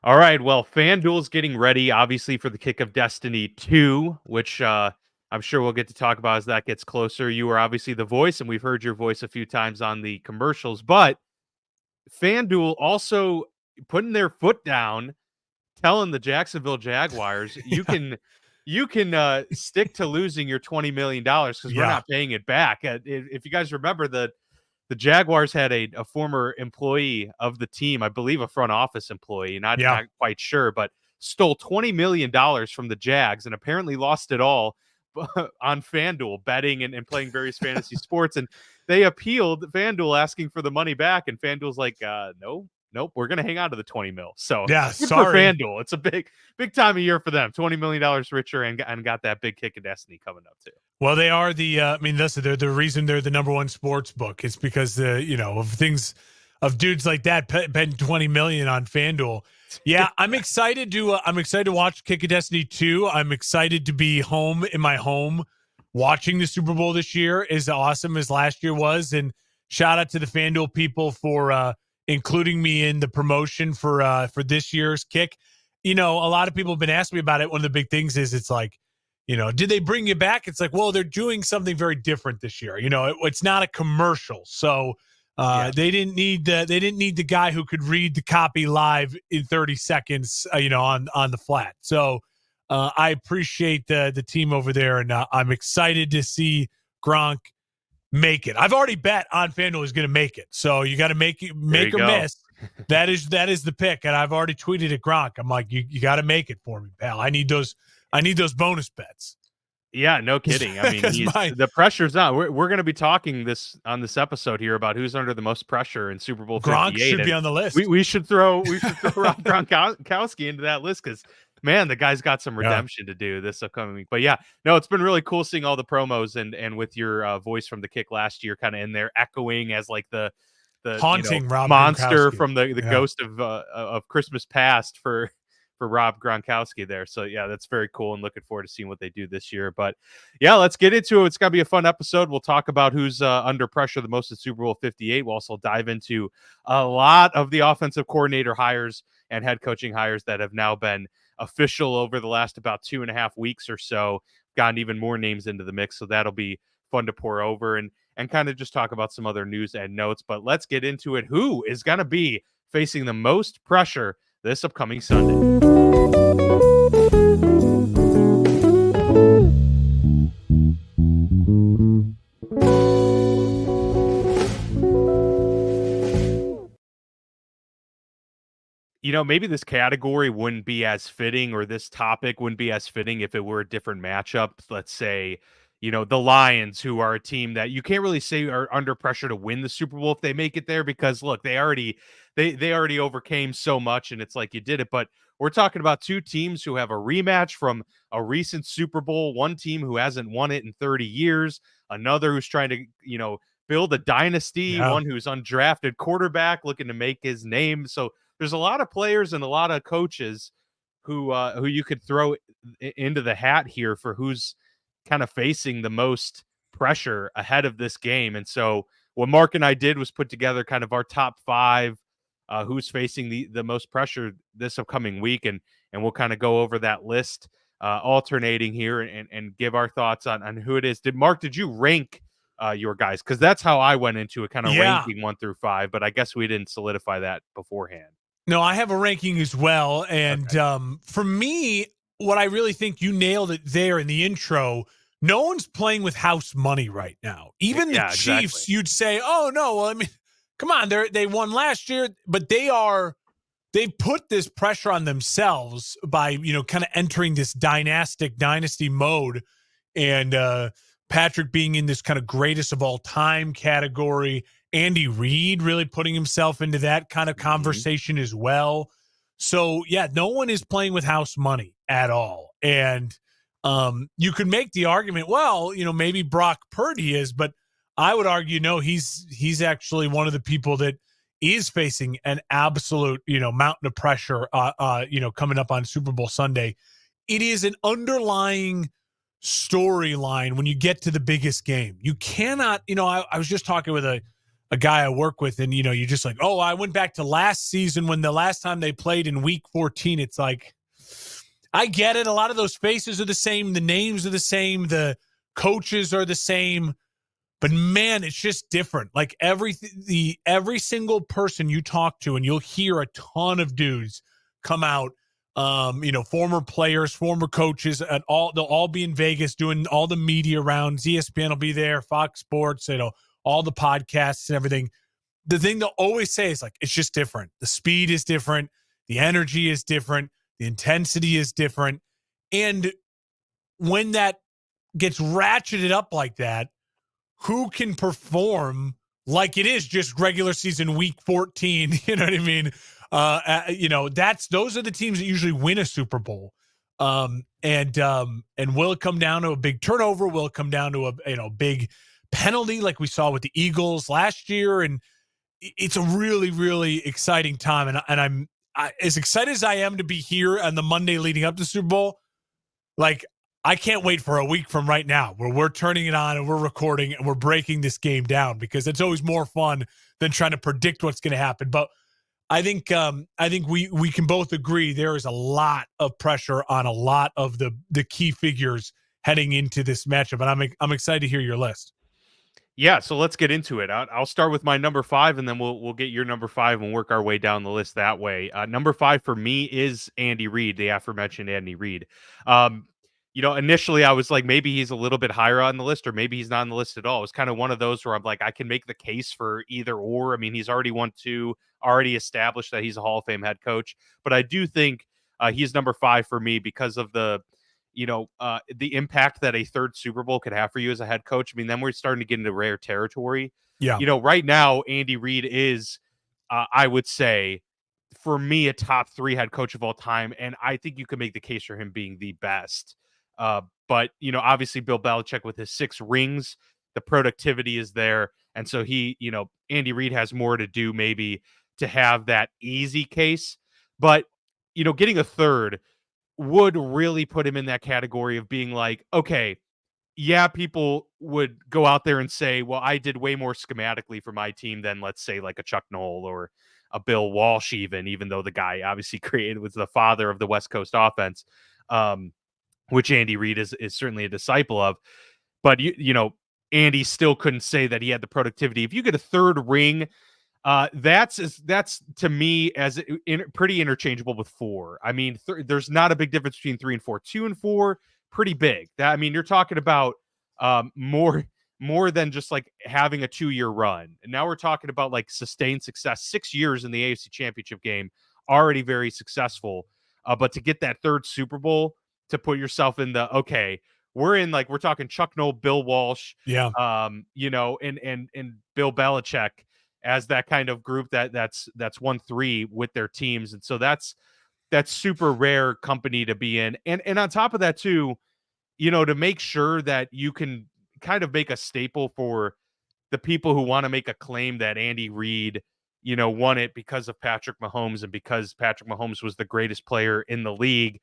All right. Well, FanDuel's getting ready, obviously, for the Kick of Destiny 2, which I'm sure we'll get to talk about as that gets closer. You are obviously the voice, and we've heard your voice a few times on the commercials, but FanDuel also putting their foot down, telling the Jacksonville Jaguars, you can stick to losing your $20 million because we're Yeah. not paying it back. If you guys remember, the Jaguars had a former employee of the team, I believe a front office employee, Yeah. not quite sure, but stole $20 million from the Jags and apparently lost it all on FanDuel betting and playing various fantasy sports. And they appealed FanDuel asking for the money back, and FanDuel's like, no, nope, we're gonna hang on to the 20 mil. So Yeah. good for Sorry. FanDuel. It's a big time of year for them. $20 million richer and got that big kick of destiny coming up too. Well, they are listen, they're the reason they're the number one sports book. It's because of things, of dudes like that betting 20 million on FanDuel. Yeah, I'm excited to watch Kick of Destiny 2. I'm excited to be home in my home watching the Super Bowl this year, as awesome as last year was. And shout out to the FanDuel people for including me in the promotion for this year's Kick. A lot of people have been asking me about it. One of the big things is it's like, did they bring you back? It's like, well, they're doing something very different this year. It's not a commercial, so they didn't need the guy who could read the copy live in 30 seconds. On the flat. So I appreciate the team over there, and I'm excited to see Gronk make it. I've already bet on FanDuel is going to make it, so you got to make or Go. miss. That is the pick, and I've already tweeted at Gronk. I'm like, you got to make it for me, pal. I need those bonus bets. Yeah, no kidding. I mean, the pressure's on. We're going to be talking on this episode here about who's under the most pressure in Super Bowl 58. Gronk should be on the list. We should throw Rob Gronkowski into that list because, man, the guy's got some redemption to do this upcoming week. But yeah, no, it's been really cool seeing all the promos and with your voice from the Kick last year, kind of in there echoing as like the haunting Rob monster Gronkowski. from the ghost of Christmas past for Rob Gronkowski there. So yeah, that's very cool and looking forward to seeing what they do this year. But yeah, let's get into it. It's gonna be a fun episode. We'll talk about who's under pressure the most at Super Bowl 58. We'll also dive into a lot of the offensive coordinator hires and head coaching hires that have now been official over the last about 2.5 weeks or so. Gotten even more names into the mix, so that'll be fun to pour over and kind of just talk about some other news and notes. But let's get into it. Who is gonna be facing the most pressure this upcoming Sunday? Maybe this category wouldn't be as fitting, or this topic wouldn't be as fitting if it were a different matchup. Let's say, the Lions, who are a team that you can't really say are under pressure to win the Super Bowl if they make it there, because look, they already overcame so much, and it's like you did it. But we're talking about two teams who have a rematch from a recent Super Bowl. One team who hasn't won it in 30 years, another who's trying to, build a dynasty, one who's undrafted quarterback looking to make his name. So there's a lot of players and a lot of coaches who you could throw into the hat here for who's kind of facing the most pressure ahead of this game. And so what Mark and I did was put together kind of our top 5 who's facing the most pressure this upcoming week, and we'll kind of go over that list alternating here and give our thoughts on who it is. Did you rank your guys? Because that's how I went into it, kind of ranking 1 through 5, but I guess we didn't solidify that beforehand. No, I have a ranking as well. And for me, what I really think you nailed it there in the intro, no one's playing with house money right now. Even the Chiefs, exactly. You'd say, oh, no, well, I mean, come on, they won last year, but they've put this pressure on themselves by, kind of entering this dynasty mode, and Patrick being in this kind of greatest of all time category. Andy Reid really putting himself into that kind of conversation as well. So, yeah, no one is playing with house money at all. And you could make the argument, well, maybe Brock Purdy is, but I would argue, no, he's actually one of the people that is facing an absolute, mountain of pressure, coming up on Super Bowl Sunday. It is an underlying storyline when you get to the biggest game. You cannot, I was just talking with a a guy I work with, and you're just like, oh, I went back to last season when the last time they played in week 14. It's like, I get it. A lot of those faces are the same. The names are the same. The coaches are the same. But man, it's just different. Like every single person you talk to, and you'll hear a ton of dudes come out, former players, former coaches, and they'll all be in Vegas doing all the media rounds. ESPN will be there, Fox Sports, all the podcasts and everything. The thing they'll always say is like, it's just different. The speed is different. The energy is different. The intensity is different. And when that gets ratcheted up like that, who can perform like it is just regular season week 14? You know what I mean? Those are the teams that usually win a Super Bowl. And will it come down to a big turnover? Will it come down to a big penalty like we saw with the Eagles last year? And it's a really, really exciting time. And I'm as excited as I am to be here on the Monday leading up to the Super Bowl. Like, I can't wait for a week from right now where we're turning it on and we're recording and we're breaking this game down, because it's always more fun than trying to predict what's going to happen. But I think we can both agree there is a lot of pressure on a lot of the key figures heading into this matchup, and I'm excited to hear your list. Yeah, so let's get into it. I'll start with my number 5, and then we'll get your number 5 and work our way down the list that way. Number 5 for me is Andy Reid, the aforementioned Andy Reid. Initially I was like, maybe he's a little bit higher on the list, or maybe he's not on the list at all. It's kind of one of those where I'm like, I can make the case for either or. I mean, he's already won 2, already established that he's a Hall of Fame head coach, but I do think he's number 5 for me because of the impact that a third Super Bowl could have for you as a head coach. I mean, then we're starting to get into rare territory. Yeah. Right now, Andy Reid is, I would say, for me, a top 3 head coach of all time. And I think you can make the case for him being the best. But obviously Bill Belichick with his 6 rings, the productivity is there. And so Andy Reid has more to do maybe to have that easy case. But, getting a third would really put him in that category of being like, okay, yeah, people would go out there and say, well, I did way more schematically for my team than, let's say, like a Chuck Noll or a Bill Walsh, even though the guy obviously was the father of the West Coast offense, which Andy Reid is certainly a disciple of. But, Andy still couldn't say that he had the productivity. If you get a third ring, that's to me as pretty interchangeable with 4. I mean, there's not a big difference between 3 and 4. 2 and 4, pretty big. You're talking about more than just like having a 2-year run. And now we're talking about like sustained success. 6 years in the AFC Championship game, already very successful. But to get that third Super Bowl, to put yourself in we're talking Chuck Noll, Bill Walsh, Yeah. and Bill Belichick as that kind of group that's won 3 with their teams. And so that's super rare company to be in. And on top of that too, to make sure that you can kind of make a staple for the people who want to make a claim that Andy Reid, won it because of Patrick Mahomes and because Patrick Mahomes was the greatest player in the league.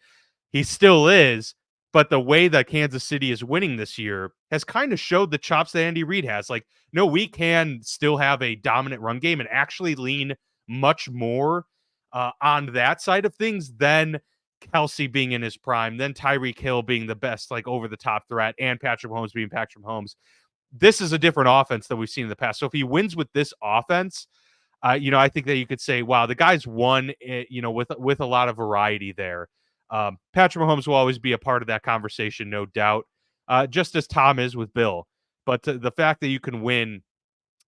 He still is, but the way that Kansas City is winning this year has kind of showed the chops that Andy Reid has. Like, no, we can still have a dominant run game and actually lean much more on that side of things than Kelsey being in his prime, then Tyreek Hill being the best, like over the top threat, and Patrick Mahomes being Patrick Mahomes. This is a different offense than we've seen in the past. So if he wins with this offense, I think that you could say, wow, the guy's won, with a lot of variety there. Patrick Mahomes will always be a part of that conversation, no doubt, just as Tom is with Bill. But the fact that you can win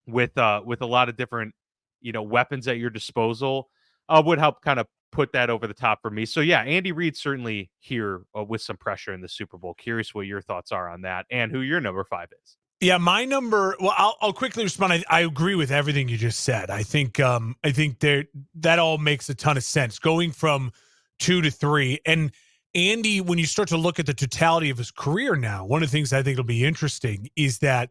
with a lot of different, weapons at your disposal would help kind of put that over the top for me. So yeah, Andy Reid certainly here with some pressure in the Super Bowl. Curious what your thoughts are on that and who your number 5 is. Yeah, my number. Well, I'll quickly respond. I agree with everything you just said. I think that all makes a ton of sense. Going from 2 to 3, and Andy, when you start to look at the totality of his career now, one of the things I think will be interesting is that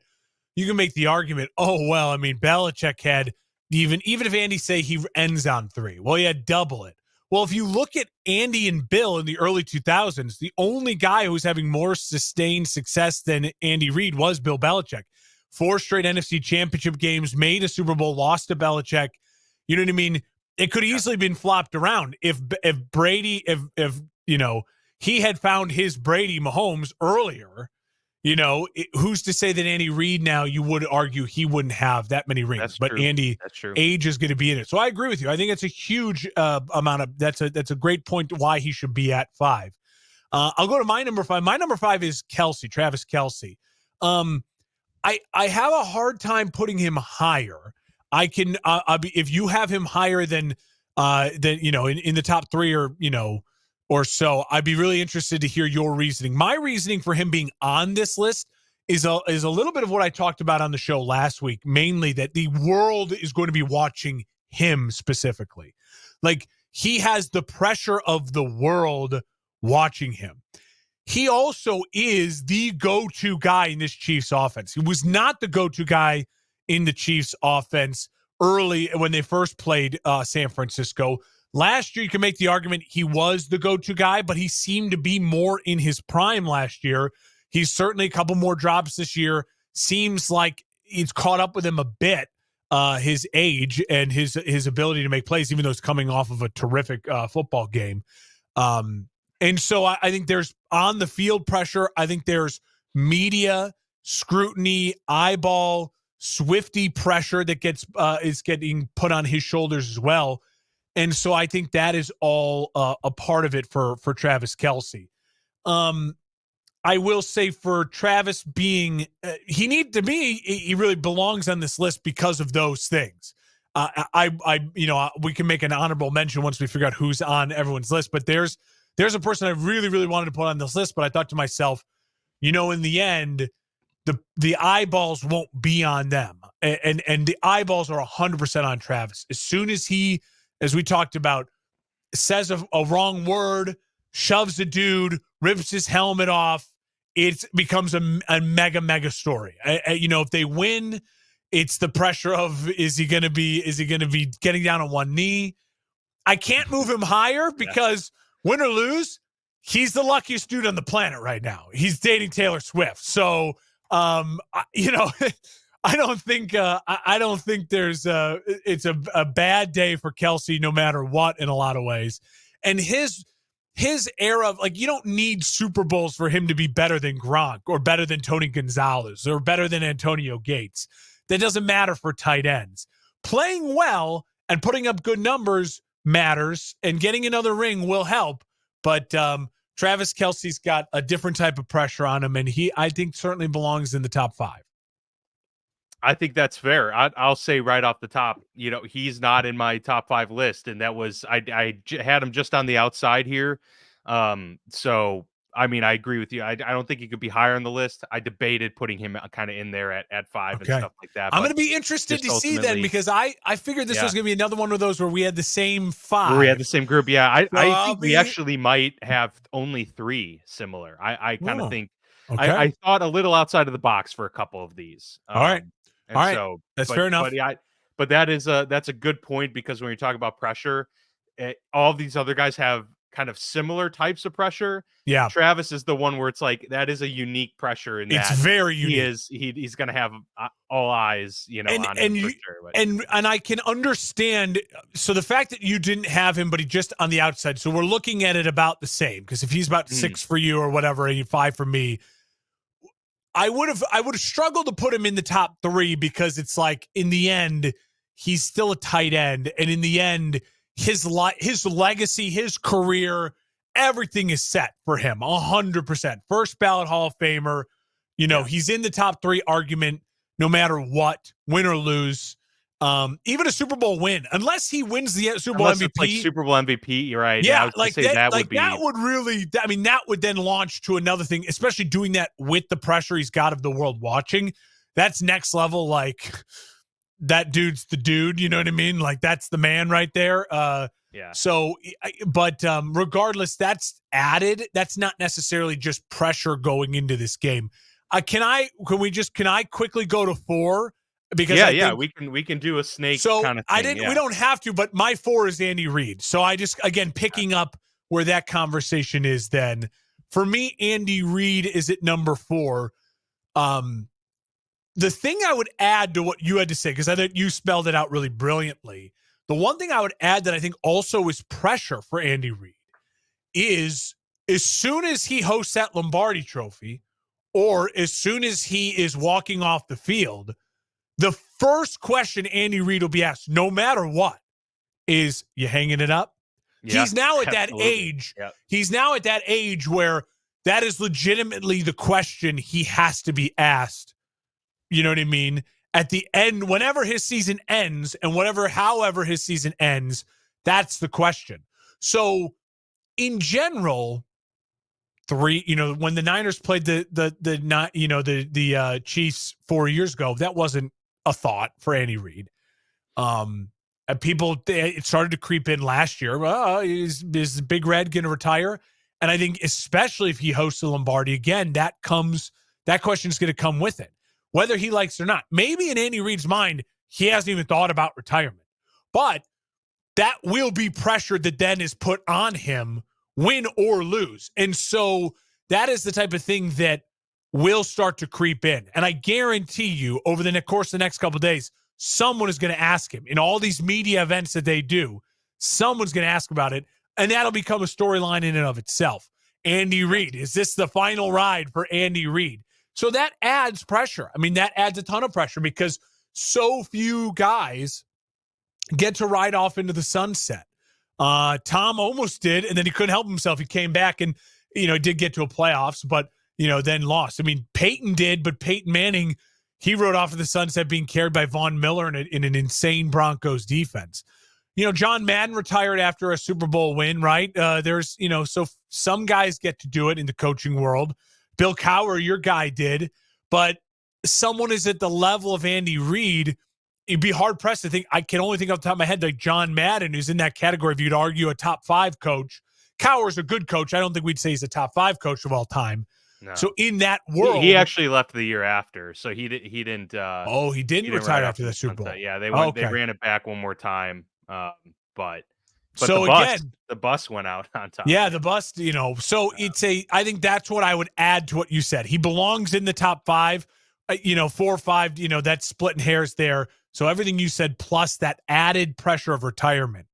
you can make the argument. Oh well, I mean, Belichick had even if Andy say he ends on 3, well, he had double it. Well, if you look at Andy and Bill in the early 2000s, the only guy who was having more sustained success than Andy Reid was Bill Belichick. 4 straight NFC championship games, made a Super Bowl, lost to Belichick. You know what I mean? It could easily been flopped around if Brady, if he had found his Brady Mahomes earlier. Who's to say that Andy Reid now, you would argue he wouldn't have that many rings, That's but true. Andy, That's true. age is going to be in it. So I agree with you. I think it's a huge amount of, that's a great point to why he should be at 5. I'll go to my number 5. My number 5 is Travis Kelce. I have a hard time putting him higher. I can, if you have him higher than in the top 3 or so, I'd be really interested to hear your reasoning. My reasoning for him being on this list is a little bit of what I talked about on the show last week, mainly that the world is going to be watching him specifically. Like, he has the pressure of the world watching him. He also is the go-to guy in this Chiefs offense. He was not the go-to guy in the Chiefs offense early when they first played San Francisco. Last year, you can make the argument he was the go-to guy, but he seemed to be more in his prime last year. He's certainly a couple more drops this year. Seems like it's caught up with him a bit, his age and his ability to make plays, even though it's coming off of a terrific football game. And so I think there's on the field pressure. I think there's media scrutiny, eyeball, Swifty pressure that is getting put on his shoulders as well. And so I think that is all a part of it for Travis Kelce. I will say for Travis being, he really belongs on this list because of those things. We can make an honorable mention once we figure out who's on everyone's list, but there's a person I really, really wanted to put on this list, but I thought to myself, in the end, the eyeballs won't be on them. And the eyeballs are 100% on Travis. As soon as he, as we talked about, says a wrong word, shoves a dude, rips his helmet off, it becomes a mega story. If they win, it's the pressure of, is he going to be getting down on one knee? I can't move him higher because win or lose, he's the luckiest dude on the planet right now. He's dating Taylor Swift. So, I don't think there's it's a bad day for Kelce no matter what in a lot of ways. And his era of, you don't need Super Bowls for him to be better than Gronk or better than Tony Gonzalez or better than Antonio Gates. That doesn't matter for tight ends. Playing well and putting up good numbers matters, and getting another ring will help. But Travis Kelce's got a different type of pressure on him, and I think, certainly belongs in the top 5. I think that's fair. I'll say right off the top, he's not in my top 5 list, and that was I had him just on the outside here. So I mean, I agree with you. I don't think he could be higher on the list. I debated putting him kind of in there at 5 and stuff like that. I'm going to be interested to see then, because I figured this was going to be another one of those where we had the same 5. Where we had the same group. Yeah, I think we actually might have only 3 similar. I kind of think I thought a little outside of the box for a couple of these. All right. So that's fair enough. But that's a good point, because when you're talking about pressure, all these other guys have kind of similar types of pressure. Yeah, Travis is the one where it's like, that is a unique pressure, and it's very unique. He's going to have all eyes, on him for sure. But. And I can understand. So the fact that you didn't have him, but he just on the outside. So we're looking at it about the same, because if he's about 6 for you or whatever, and 5 for me, I would have struggled to put him in the top 3, because it's like, in the end, he's still a tight end, and in the end, his legacy, his career, everything is set for him 100%. First ballot Hall of Famer. He's in the top 3 argument no matter what, win or lose. Even a Super Bowl win, unless he wins the Super Bowl MVP. It's like Super Bowl MVP, you're right. Yeah, that would then launch to another thing, especially doing that with the pressure he's got of the world watching. That's next level. Like, that dude's the dude, you know what I mean? Like, that's the man right there. Yeah. So, but regardless, that's added. That's not necessarily just pressure going into this game. Can I quickly go to 4? Because we can do a snake so kind of thing. We don't have to, but my 4 is Andy Reid. So I just, again, picking up where that conversation is then. For me, Andy Reid is at number 4. the thing I would add to what you had to say, because I think you spelled it out really brilliantly. The one thing I would add that I think also is pressure for Andy Reid is as soon as he hosts that Lombardi trophy, or as soon as he is walking off the field, the first question Andy Reid will be asked, no matter what, is you hanging it up? Yeah, He's now at that absolutely. age. Yep. He's now at that age where that is legitimately the question he has to be asked. You know what I mean? At the end, whenever his season ends and however his season ends, that's the question. So in general, when the Niners played the Chiefs 4 years ago, that wasn't a thought for Andy Reid. And it started to creep in last year. Is Big Red going to retire? And I think especially if he hosts the Lombardi again, that question is going to come with it, whether he likes it or not. Maybe in Andy Reid's mind, he hasn't even thought about retirement, but that will be pressure that then is put on him, win or lose. And so that is the type of thing that will start to creep in. And I guarantee you, over the course of the next couple of days, someone is going to ask him in all these media events that they do. Someone's going to ask about it, and that'll become a storyline in and of itself. Andy Reid, is this the final ride for Andy Reid? So that adds pressure. I mean, that adds a ton of pressure because so few guys get to ride off into the sunset. Tom almost did, and then he couldn't help himself. He came back and, did get to a playoffs, but, then lost. I mean, Peyton did, but Peyton Manning, he rode off to the sunset being carried by Von Miller in an insane Broncos defense. John Madden retired after a Super Bowl win, right? So some guys get to do it in the coaching world. Bill Cowher, your guy, did, but someone is at the level of Andy Reid. It'd be hard pressed to think. I can only think off the top of my head like John Madden, who's in that category. If you'd argue a top 5 coach, Cowher's a good coach. I don't think we'd say he's a top 5 coach of all time. No. So in that world, he actually left the year after, so he didn't. He didn't retire after the Super Bowl. Yeah, they went. They ran it back one more time, but so the bus went out on top. Yeah, the bus. So I think that's what I would add to what you said. He belongs in the top 5. 4 or 5. That's splitting hairs there. So everything you said plus that added pressure of retirement.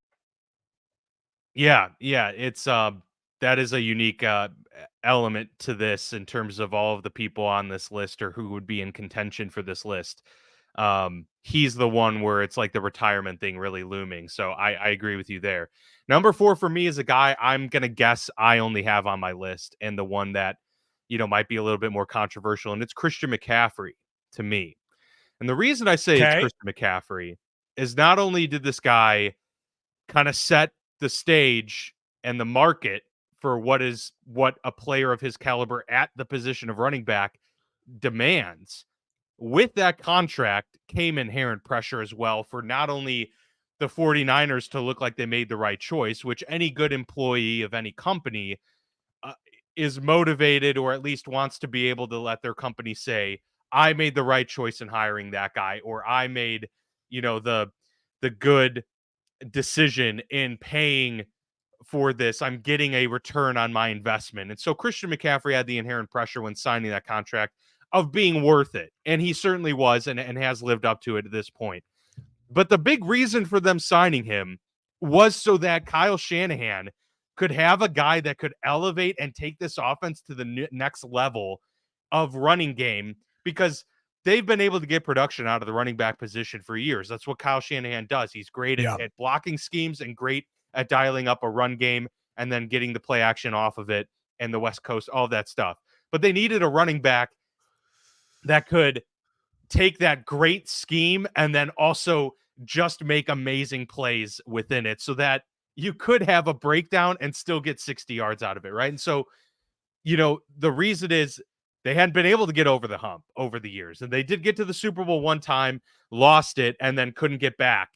Yeah, it's that is a unique element to this in terms of all of the people on this list or who would be in contention for this list. He's the one where it's like the retirement thing really looming. So I agree with you there. Number 4 for me is a guy I'm gonna guess I only have on my list, and the one that might be a little bit more controversial, and it's Christian McCaffrey to me. And the reason I say it's Christian McCaffrey is not only did this guy kind of set the stage and the market for what a player of his caliber at the position of running back demands, with that contract came inherent pressure as well for not only the 49ers to look like they made the right choice, which any good employee of any company is motivated or at least wants to be able to let their company say, I made the right choice in hiring that guy, or I made, the good decision in paying for this. I'm getting a return on my investment. And so Christian McCaffrey had the inherent pressure when signing that contract of being worth it. And he certainly was and has lived up to it at this point. But the big reason for them signing him was so that Kyle Shanahan could have a guy that could elevate and take this offense to the next level of running game, because they've been able to get production out of the running back position for years. That's what Kyle Shanahan does. He's great at blocking schemes and great at dialing up a run game and then getting the play action off of it and the West Coast, all that stuff. But they needed a running back that could take that great scheme and then also just make amazing plays within it so that you could have a breakdown and still get 60 yards out of it, right? And so, the reason is they hadn't been able to get over the hump over the years. And they did get to the Super Bowl one time, lost it, and then couldn't get back.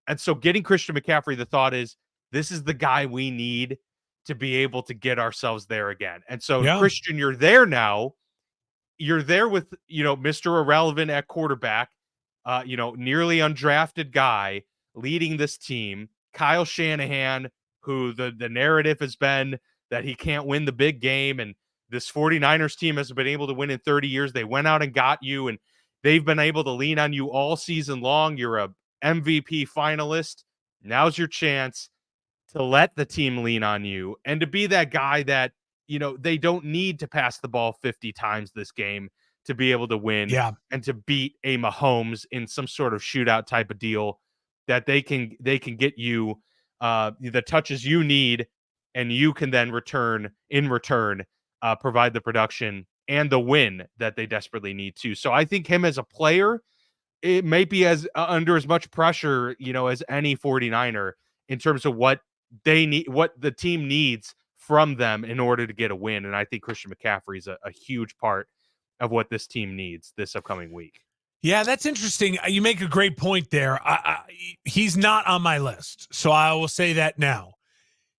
And so getting Christian McCaffrey, the thought is, this is the guy we need to be able to get ourselves there again. And so, Christian, you're there now. You're there with, Mr. Irrelevant at quarterback, nearly undrafted guy leading this team. Kyle Shanahan, who the narrative has been that he can't win the big game, and this 49ers team has been able to win in 30 years. They went out and got you, and They've been able to lean on you all season long. You're a MVP finalist. Now's your chance to let the team lean on you and to be that guy that, they don't need to pass the ball 50 times this game to be able to win Yeah. and to beat a Mahomes in some sort of shootout type of deal, that they can get you the touches you need, and you can then return provide the production and the win that they desperately need to. So I think him as a player, it may be as under as much pressure, as any 49er in terms of what they need, what the team needs from them in order to get a win. And I think Christian McCaffrey is a huge part of what this team needs this upcoming week. Yeah, that's interesting. You make a great point there. He's not on my list, so I will say that now.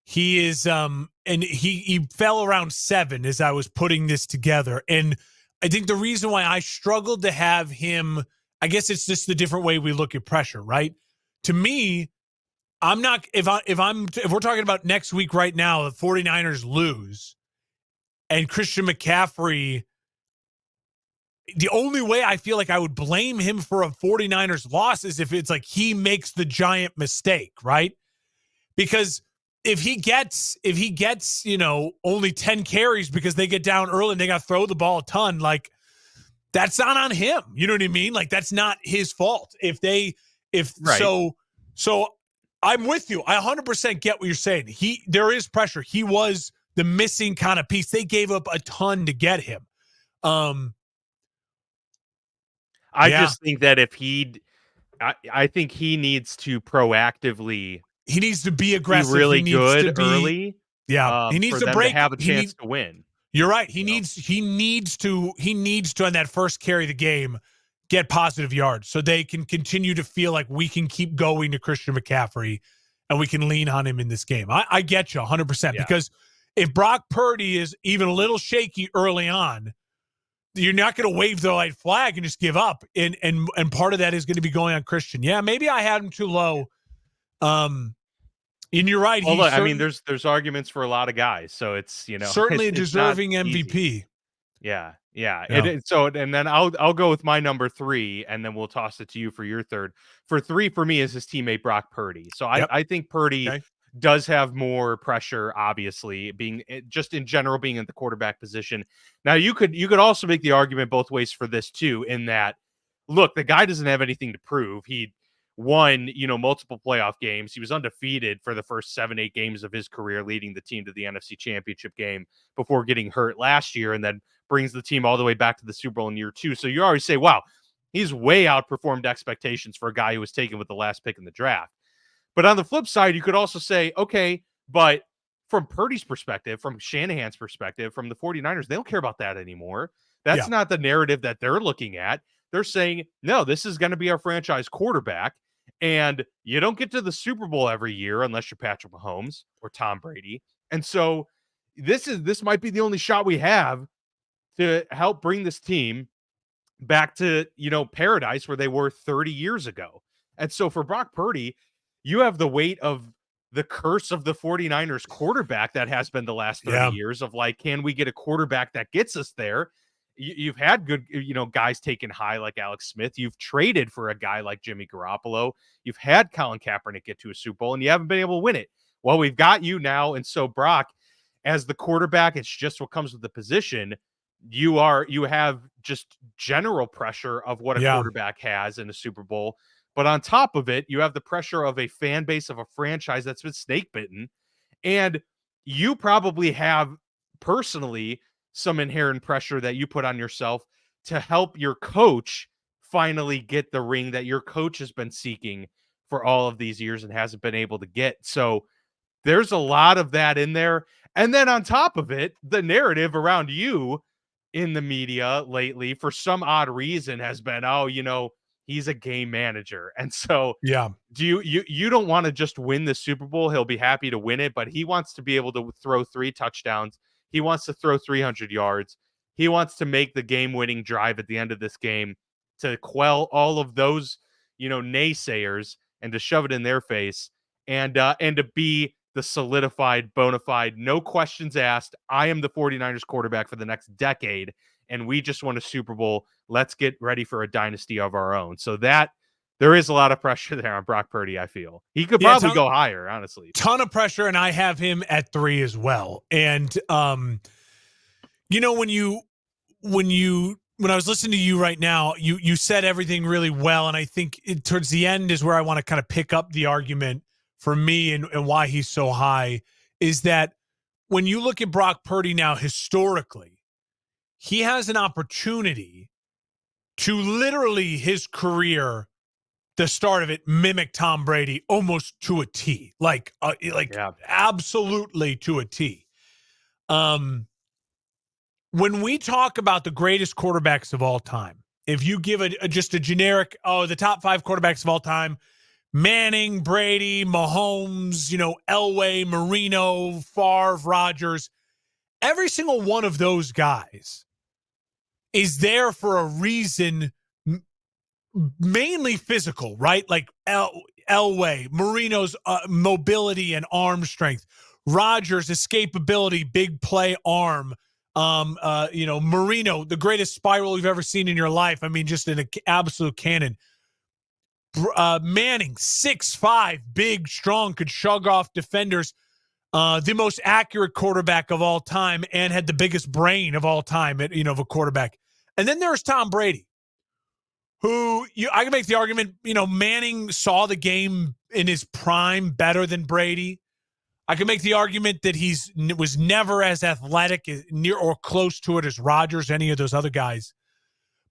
He is, and he fell around 7 as I was putting this together, and I think the reason why I struggled to have him, I guess it's just the different way we look at pressure, right? To me, I'm not if we're talking about next week right now, the 49ers lose and Christian McCaffrey, the only way I feel like I would blame him for a 49ers loss is if it's like he makes the giant mistake, right? Because if he gets, only 10 carries because they get down early and they got to throw the ball a ton, like that's not on him. You know what I mean? Like that's not his fault. Right. So I'm with you. I 100% get what you're saying. There is pressure. He was the missing kind of piece. They gave up a ton to get him. I Yeah, just think that if I think he needs to proactively he needs to be be aggressive. He really needs to good be, early, yeah, he needs for to them to break. have a chance to win. You're right. He You know? needs to on that first carry of the game get positive yards so they can continue to feel like we can keep going to Christian McCaffrey and we can lean on him in this game. I get you 100% Yeah. because if Brock Purdy is even a little shaky early on, you're not going to wave the white flag and just give up. And part of that is going to be going on Christian. Yeah, maybe I had him too low. And you're right. Well, He's look, I mean, there's arguments for a lot of guys, so it's, certainly a it's not deserving easy. MVP. Yeah, yeah. Yeah. And then I'll go with my number 3, and then we'll toss it to you for your third. For 3 for me is his teammate Brock Purdy. So I Yep. I think Purdy Okay. does have more pressure, obviously, being just in general being in the quarterback position. Now you could also make the argument both ways for this too, in that look, the guy doesn't have anything to prove. He won, multiple playoff games. He was undefeated for the first 7-8 games of his career, leading the team to the NFC Championship game before getting hurt last year, and then brings the team all the way back to the Super Bowl in year 2. So you already say, wow, he's way outperformed expectations for a guy who was taken with the last pick in the draft. But on the flip side, you could also say, okay, but from Purdy's perspective, from Shanahan's perspective, from the 49ers, they don't care about that anymore. That's Yeah. not the narrative that they're looking at. They're saying, no, this is going to be our franchise quarterback. And you don't get to the Super Bowl every year unless you're Patrick Mahomes or Tom Brady. And so this might be the only shot we have to help bring this team back to, paradise where they were 30 years ago. And so for Brock Purdy, you have the weight of the curse of the 49ers quarterback that has been the last 30 Yeah. years of like, can we get a quarterback that gets us there? You've had good, guys taken high like Alex Smith. You've traded for a guy like Jimmy Garoppolo. You've had Colin Kaepernick get to a Super Bowl and you haven't been able to win it. Well, we've got you now. And so Brock, as the quarterback, it's just what comes with the position. You have just general pressure of what a Yeah. quarterback has in a Super Bowl. But on top of it, you have the pressure of a fan base of a franchise that's been snake bitten. And you probably have personally some inherent pressure that you put on yourself to help your coach finally get the ring that your coach has been seeking for all of these years and hasn't been able to get. So there's a lot of that in there. And then on top of it, the narrative around you in the media lately, for some odd reason, has been, oh, he's a game manager. And so Yeah. do you don't want to just win the Super Bowl. He'll be happy to win it, but he wants to be able to throw 3 touchdowns. He wants to throw 300 yards. He wants to make the game-winning drive at the end of this game to quell all of those, naysayers and to shove it in their face and to be the solidified, bona fide, no questions asked. I am the 49ers quarterback for the next decade. and we just won a Super Bowl. Let's get ready for a dynasty of our own. So that there is a lot of pressure there on Brock Purdy, I feel. He could Yeah, probably go higher, honestly. Ton of pressure, and I have him at 3 as well. And when I was listening to you right now, you said everything really well, and I think towards the end is where I want to kind of pick up the argument for me and why he's so high, is that when you look at Brock Purdy now historically, he has an opportunity to literally his career, the start of it, mimic Tom Brady almost to a T, like absolutely to a T. When we talk about the greatest quarterbacks of all time, if you give just a generic, the top 5 quarterbacks of all time, Manning, Brady, Mahomes, Elway, Marino, Favre, Rodgers, every single one of those guys is there for a reason, mainly physical, right? Like Elway, Marino's mobility and arm strength, Rodgers' escapability, big play arm, Marino, the greatest spiral you've ever seen in your life. I mean, just an absolute cannon. Manning, 6'5", big, strong, could shrug off defenders. The most accurate quarterback of all time, and had the biggest brain of all time, of a quarterback. And then there's Tom Brady, who I can make the argument, Manning saw the game in his prime better than Brady. I can make the argument that was never as athletic, near or close to it as Rodgers, any of those other guys.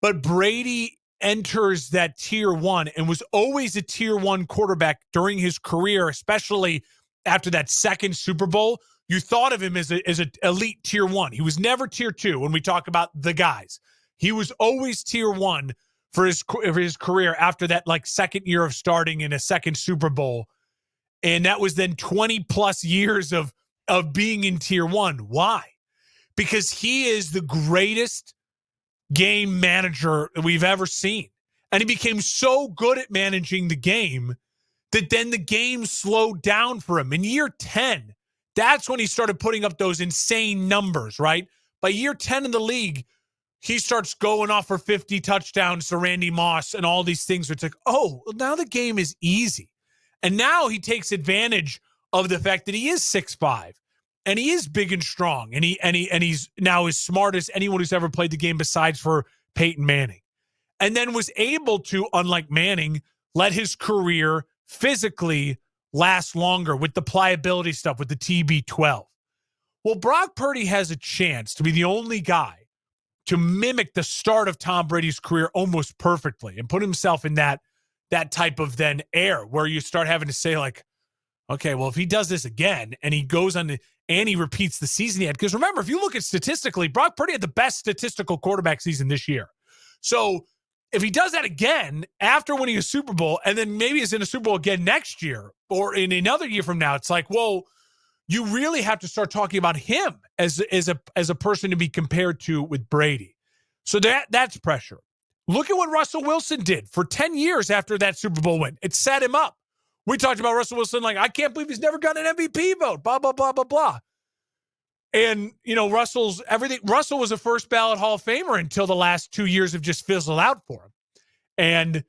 But Brady enters that tier 1 and was always a tier 1 quarterback during his career, especially after that second Super Bowl. You thought of him as an elite tier 1. He was never tier 2 when we talk about the guys. He was always tier 1 for his career after that second year of starting in a second Super Bowl. And that was then 20 plus years of being in tier 1. Why? Because he is the greatest game manager we've ever seen. And he became so good at managing the game that then the game slowed down for him. In year 10, that's when he started putting up those insane numbers, right? By year 10 in the league, he starts going off for 50 touchdowns to Randy Moss and all these things. It's like, oh, well, now the game is easy. And now he takes advantage of the fact that he is 6'5", and he is big and strong, and he's now as smart as anyone who's ever played the game besides for Peyton Manning. And then was able to, unlike Manning, let his career physically last longer with the pliability stuff, with the TB12. Well, Brock Purdy has a chance to be the only guy to mimic the start of Tom Brady's career almost perfectly and put himself in that type of then air where you start having to say like, okay, well, if he does this again and he goes on and he repeats the season he had, because remember, if you look at statistically, Brock Purdy had the best statistical quarterback season this year. So if he does that again after winning a Super Bowl, and then maybe is in a Super Bowl again next year or in another year from now, it's like, well, you really have to start talking about him as a person to be compared to with Brady. So that's pressure. Look at what Russell Wilson did for 10 years after that Super Bowl win. It set him up. We talked about Russell Wilson like, I can't believe he's never gotten an MVP vote, blah, blah, blah, blah, blah. And, Russell was a first ballot Hall of Famer until the last 2 years have just fizzled out for him. And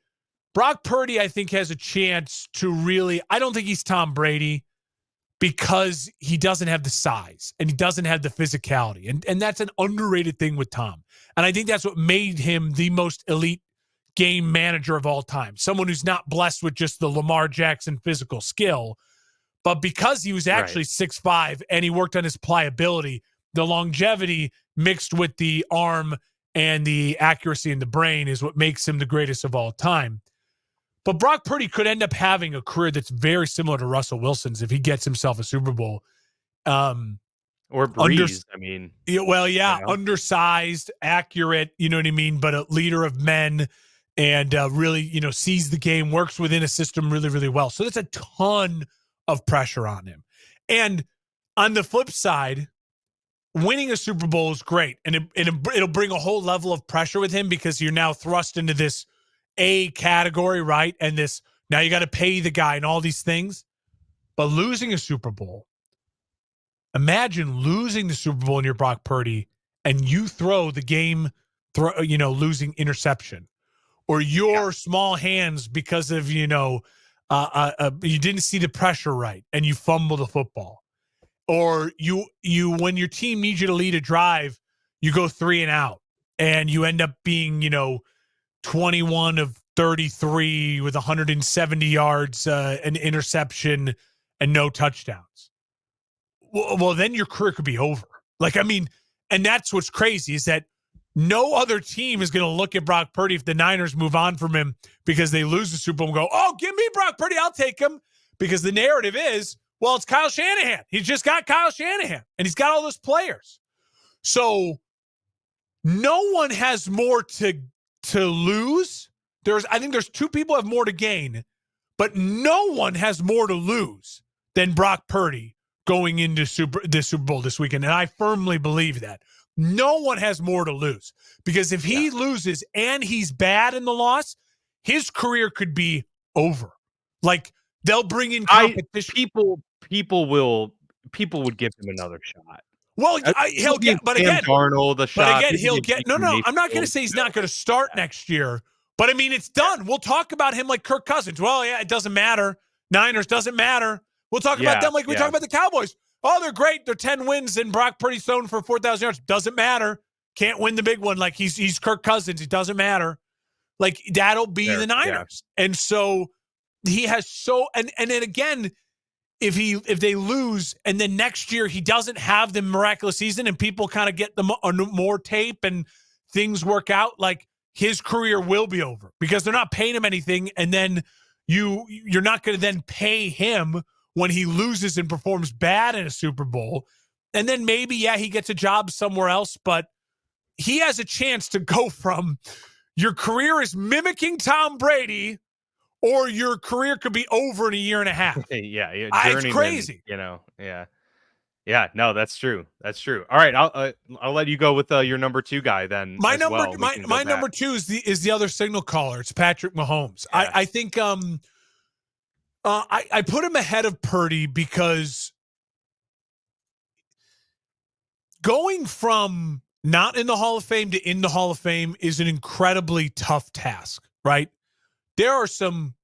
Brock Purdy, I think, has a chance to really, I don't think he's Tom Brady because he doesn't have the size and he doesn't have the physicality. And that's an underrated thing with Tom. And I think that's what made him the most elite game manager of all time. Someone who's not blessed with just the Lamar Jackson physical skill, but because he was actually 6'5" and he worked on his pliability, the longevity mixed with the arm and the accuracy in the brain is what makes him the greatest of all time. But Brock Purdy could end up having a career that's very similar to Russell Wilson's if he gets himself a Super Bowl. Or Breeze, undersized, accurate, you know what I mean, but a leader of men and really, sees the game, works within a system really, really well. So that's a ton of pressure on him. And on the flip side, winning a Super Bowl is great. And it'll bring a whole level of pressure with him because you're now thrust into this A category, right? And this, now you got to pay the guy and all these things. But losing a Super Bowl, imagine losing the Super Bowl and you're Brock Purdy and you throw the game, losing interception, or Yeah. your small hands because of you didn't see the pressure right and you fumble the football, or you when your team needs you to lead a drive, you go 3 and out and you end up being 21 of 33 with 170 yards, an interception, and no touchdowns. Well, then your career could be over. Like, I mean, and that's what's crazy is that no other team is going to look at Brock Purdy if the Niners move on from him because they lose the Super Bowl and go, oh, give me Brock Purdy. I'll take him. Because the narrative is, well, it's Kyle Shanahan. He's just got Kyle Shanahan, and he's got all those players. So no one has more to lose. I think there's two people have more to gain, but no one has more to lose than Brock Purdy going into the Super Bowl this weekend. And I firmly believe that. No one has more to lose because if he loses and he's bad in the loss, his career could be over. Like, they'll bring in competition. People would give him another shot. Well, he'll get, but again, Darnold a shot. But again, he'll get. No, I'm not going to say he's not going to start next year. But I mean, it's done. We'll talk about him like Kirk Cousins. Well, yeah, it doesn't matter. Niners doesn't matter. We'll talk about them like we talk about the Cowboys. Oh, they're great. They're 10 wins, and Brock Purdy's thrown for 4,000 yards. Doesn't matter. Can't win the big one. Like, he's Kirk Cousins. It doesn't matter. Like, that'll be the Niners. Yeah. And so he has and then again, if they lose and then next year he doesn't have the miraculous season and people kind of get more tape and things work out, like, his career will be over because they're not paying him anything. And then you're not going to then pay him when he loses and performs bad in a Super Bowl. And then maybe, he gets a job somewhere else, but he has a chance to go from your career is mimicking Tom Brady or your career could be over in a year and a half. It's crazy. Yeah, no, that's true. That's true. All right, I'll let you go with your number 2 guy then. My number 2 is the other signal caller. It's Patrick Mahomes. Yeah. I think I put him ahead of Purdy because going from not in the Hall of Fame to in the Hall of Fame is an incredibly tough task, right? There are some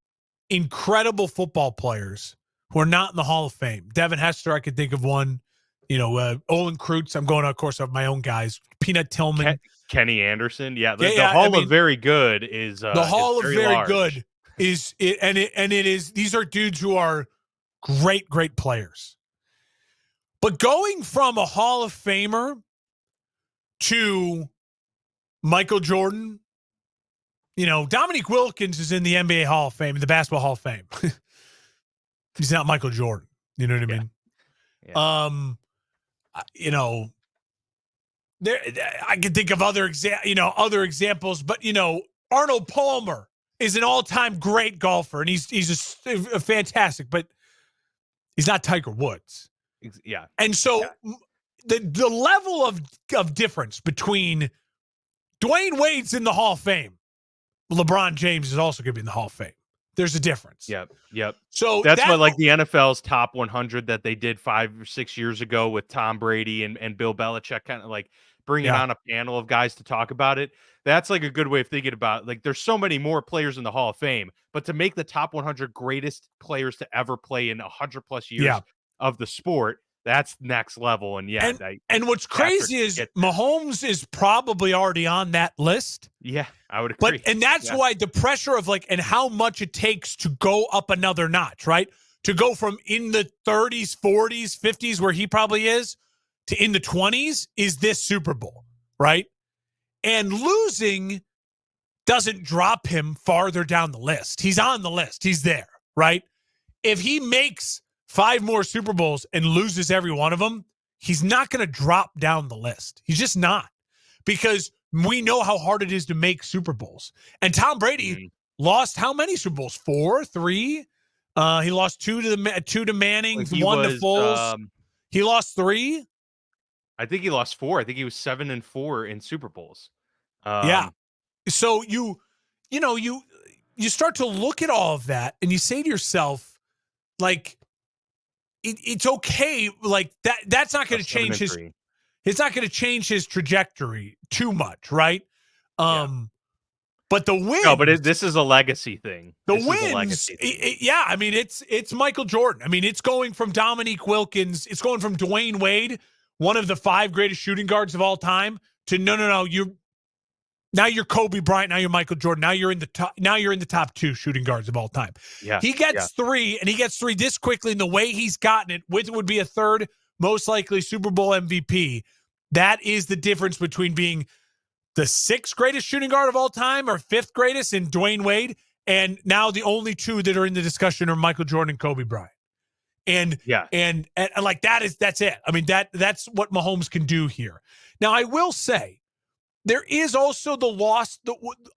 incredible football players who are not in the Hall of Fame. Devin Hester, I could think of one. Olin Kreutz. I'm going, of course, of my own guys. Peanut Tillman. Kenny Anderson. Yeah, the Hall of Very Good is the Hall of Very large. Good is it, and it is. These are dudes who are great players. But going from a Hall of Famer to Michael Jordan, Dominique Wilkins is in the NBA Hall of Fame, the Basketball Hall of Fame. He's not Michael Jordan. You know what I mean? Yeah. There I can think of other examples, but Arnold Palmer is an all-time great golfer, and he's a fantastic, but he's not Tiger Woods. Yeah. And so the level of difference between Dwayne Wade's in the Hall of Fame, LeBron James is also going to be in the Hall of Fame. There's a difference. Yep. So that's what, like, the NFL's top 100 that they did 5 or 6 years ago with Tom Brady and Bill Belichick, kind of like bringing on a panel of guys to talk about it. That's like a good way of thinking about it. Like, there's so many more players in the Hall of Fame, but to make the top 100 greatest players to ever play in 100 plus years of the sport, that's next level. And and what's crazy is Mahomes is probably already on that list. Yeah, I would agree. And that's why the pressure of and how much it takes to go up another notch, right? To go from in the 30s, 40s, 50s, where he probably is, to in the 20s is this Super Bowl, right? And losing doesn't drop him farther down the list. He's on the list. He's there, right? If he makes 5 more Super Bowls and loses every one of them, he's not going to drop down the list. He's just not, because we know how hard it is to make Super Bowls. And Tom Brady lost how many Super Bowls? 4, 3. He lost 2 to Manning, 1 to Foles. He lost 3. I think he lost 4. I think he was 7-4 in Super Bowls. So you start to look at all of that and you say to yourself, like, it's okay. Like, that's not going to change his. It's not going to change his trajectory too much, right? Yeah. Um, but the No, but wins, this is a legacy thing. the This is a wins, legacy thing. yeah. I mean, it's Michael Jordan. I mean, it's going from Dominique Wilkins, it's going from Dwayne Wade, one of the 5 greatest shooting guards of all time, to no. Now you're Kobe Bryant. Now you're Michael Jordan. Now you're in the top. Now you're in the top 2 shooting guards of all time. Yeah. He Yeah. gets 3, and he gets 3 this quickly. And the way he's gotten it, with would be a 3rd, most likely Super Bowl MVP. That is the difference between being the 6th greatest shooting guard of all time or 5th greatest in Dwayne Wade, and now the only 2 that are in the discussion are Michael Jordan and Kobe Bryant. And Yeah. and like that's it. I mean, that's what Mahomes can do here. Now, I will say, there is also the loss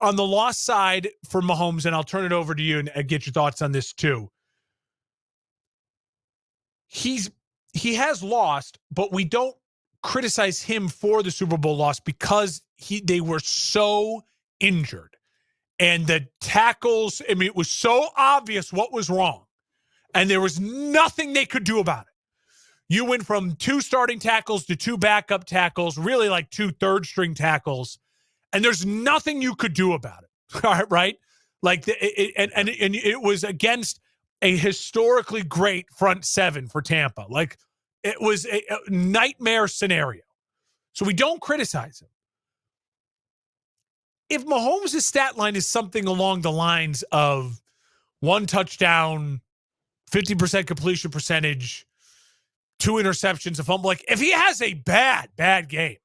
on the loss side for Mahomes, and I'll turn it over to you and get your thoughts on this too. He has lost, but we don't criticize him for the Super Bowl loss because they were so injured. And the tackles, I mean, it was so obvious what was wrong. And there was nothing they could do about it. You went from 2 starting tackles to 2 backup tackles, really like 2 third-string tackles, and there's nothing you could do about it. All right? Like, and it was against a historically great front 7 for Tampa. Like, it was a nightmare scenario. So we don't criticize him. If Mahomes' stat line is something along the lines of 1 touchdown, 50% completion percentage, 2 interceptions, a fumble, like if he has a bad game,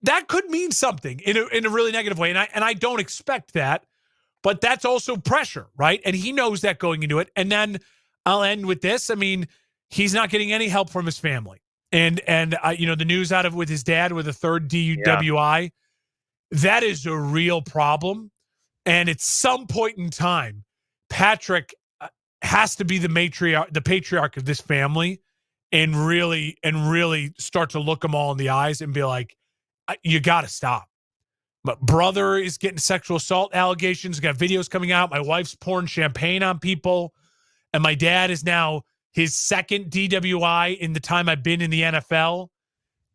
that could mean something in a really negative way. And I don't expect that, but that's also pressure, right? And he knows that going into it. And then I'll end with this. I mean, he's not getting any help from his family. And the news out of with his dad with a 3rd DUI, that is a real problem. And at some point in time, Patrick has to be the patriarch of this family, and really start to look them all in the eyes and be like, you got to stop. My brother is getting sexual assault allegations, got videos coming out. My wife's pouring champagne on people. And my dad is now his 2nd DWI in the time I've been in the NFL.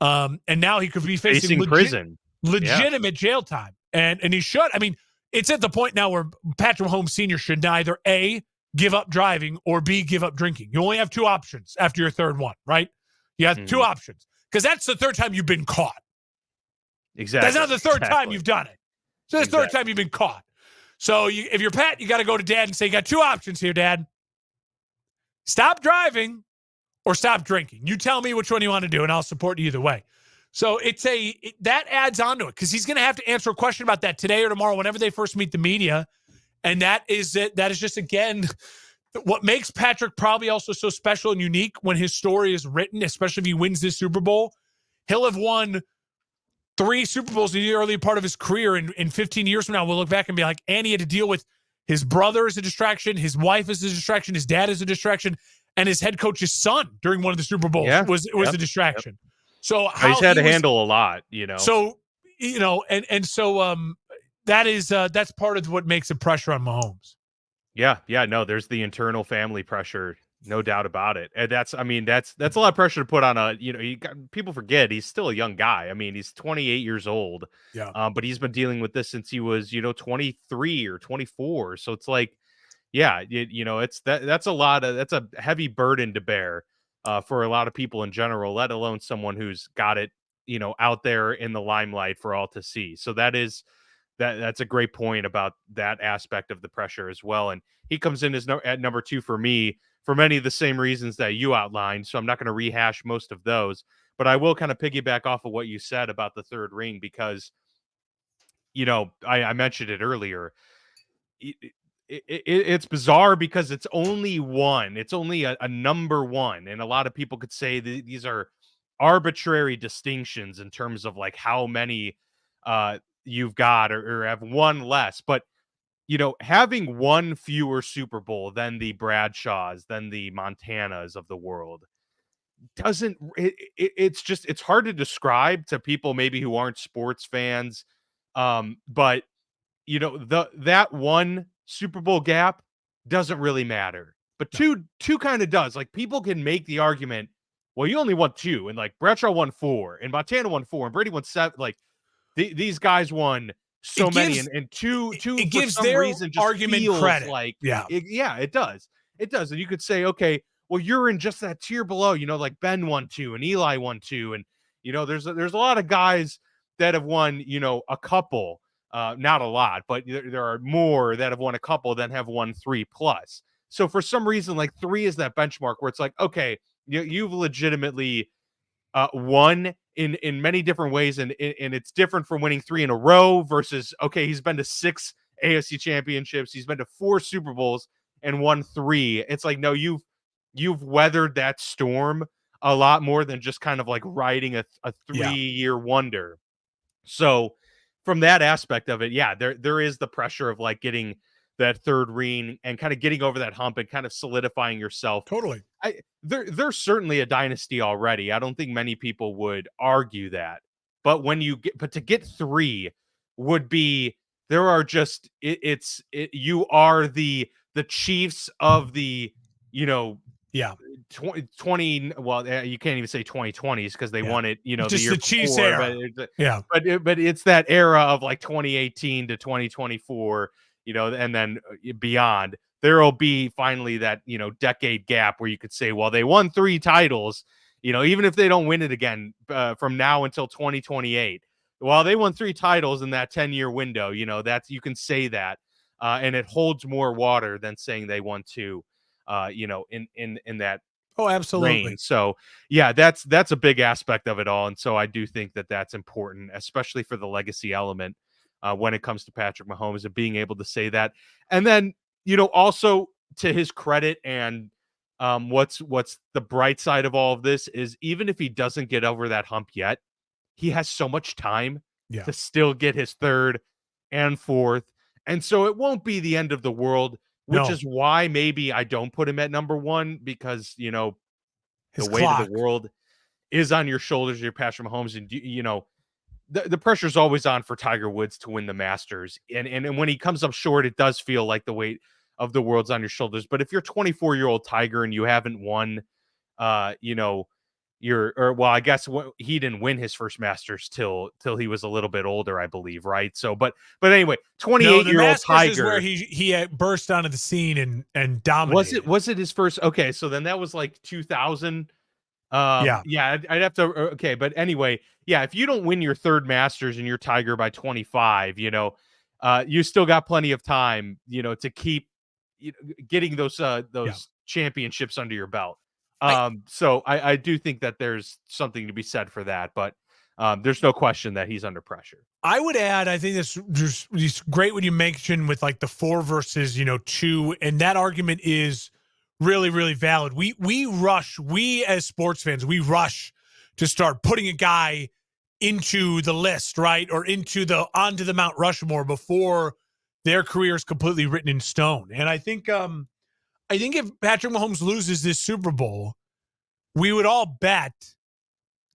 And now he could be facing prison. Legitimate jail time. And he should. I mean, it's at the point now where Patrick Mahomes Sr. should either A, give up driving, or B, give up drinking. You only have 2 options after your 3rd one, right? You have 2 options, because that's the 3rd time you've been caught. Exactly. That's not the 3rd time you've done it. So that's the 3rd time you've been caught. So if you're Pat, you got to go to Dad and say, you got 2 options here, Dad. Stop driving or stop drinking. You tell me which one you want to do, and I'll support you either way. So that adds on to it, because he's going to have to answer a question about that today or tomorrow, whenever they first meet the media. And that is it. That is just, again, what makes Patrick probably also so special and unique when his story is written, especially if he wins this Super Bowl. He'll have won 3 Super Bowls in the early part of his career. In 15 years from now, we'll look back and be like, and he had to deal with his brother as a distraction, his wife as a distraction, his dad as a distraction, and his head coach's son during one of the Super Bowls was a distraction. Yep. So he's had to handle a lot, So, that's part of what makes the pressure on Mahomes. Yeah, no, there's the internal family pressure, no doubt about it. And that's a lot of pressure to put on people forget he's still a young guy. I mean, he's 28 years old. Yeah. But he's been dealing with this since he was, 23 or 24. So it's like, yeah, that's a heavy burden to bear for a lot of people in general, let alone someone who's got it, out there in the limelight for all to see. So that's a great point about that aspect of the pressure as well. And he comes in at number 2 for me for many of the same reasons that you outlined. So I'm not going to rehash most of those, but I will kind of piggyback off of what you said about the 3rd ring, because, I mentioned it earlier. It's bizarre because it's only one. It's only a number 1. And a lot of people could say these are arbitrary distinctions in terms of like how many you've got or have one less. But, having one fewer Super Bowl than the Bradshaws, than the Montanas of the world it's hard to describe to people maybe who aren't sports fans. But that one Super Bowl gap doesn't really matter, but two kind of does. Like, people can make the argument well, you only won two, and like Bradshaw won four, and Montana won four, and Brady won seven. Like these guys won so It many, gives and two it for gives some their reason just argument feels credit. like Yeah, yeah, it does. It does. And you could say, okay, well, you're in just that tier below, like Ben won two and Eli won two. And there's a lot of guys that have won, a couple, not a lot, but there are more that have won a couple than have won three plus. So for some reason, like three is that benchmark where it's like, okay, you've legitimately won in many different ways, and it's different from winning three in a row versus, okay, he's been to six AFC championships, he's been to four Super Bowls and won three. It's like, no, you've weathered that storm a lot more than just kind of like riding a yeah, 3-year wonder. So from that aspect of it, yeah, there is the pressure of like getting that third ring and kind of getting over that hump and kind of solidifying yourself. totally. There's certainly a dynasty already. I don't think many people would argue that. But to get three would be, there are just you are the Chiefs of the, you know, Yeah, 20, well, you can't even say 2020s because they yeah. won it, the Just year the Chiefs before, but era. Yeah. but it's that era of like 2018 to 2024, and then beyond. There'll be finally that, decade gap where you could say, well, they won three titles, even if they don't win it again from now until 2028. Well, they won three titles in that 10-year window, that's, you can say that, and it holds more water than saying they won two, in that Oh, reign. absolutely. So yeah, that's a big aspect of it all, and so I do think that that's important, especially for the legacy element when it comes to Patrick Mahomes and being able to say that. And then also to his credit, and what's the bright side of all of this is, even if he doesn't get over that hump yet, he has so much time Yeah. to still get his third and fourth, and so it won't be the end of the world. Which No, is why maybe I don't put him at number one, because the his weight of the clock. world is on your shoulders, your Patrick Mahomes, and the pressure's always on for Tiger Woods to win the Masters, and when he comes up short, it does feel like the weight of the world's on your shoulders. But if you're 24-year-old Tiger and you haven't won, uh, you know, well, I guess he didn't win his first Masters till he was a little bit older, I believe, right? So, but anyway, No, the 28-year-old Masters is where Tiger. he burst onto the scene and Was it dominated. was it his first? Okay, so then that was like 2000. Yeah, Yeah, I'd have to. Okay, but anyway, yeah, if you don't win your third Masters and you're Tiger by 25, you still got plenty of time, to keep getting yeah. those championships under your belt. I So I do think that there's something to be said for that, but there's no question that he's under pressure. I would add, I think this just great when you mention with like the four versus two, and that argument is really really valid. We as sports fans we rush to start putting a guy into the list, right, or onto the Mount Rushmore before their career is completely written in stone. And I think if Patrick Mahomes loses this Super Bowl, we would all bet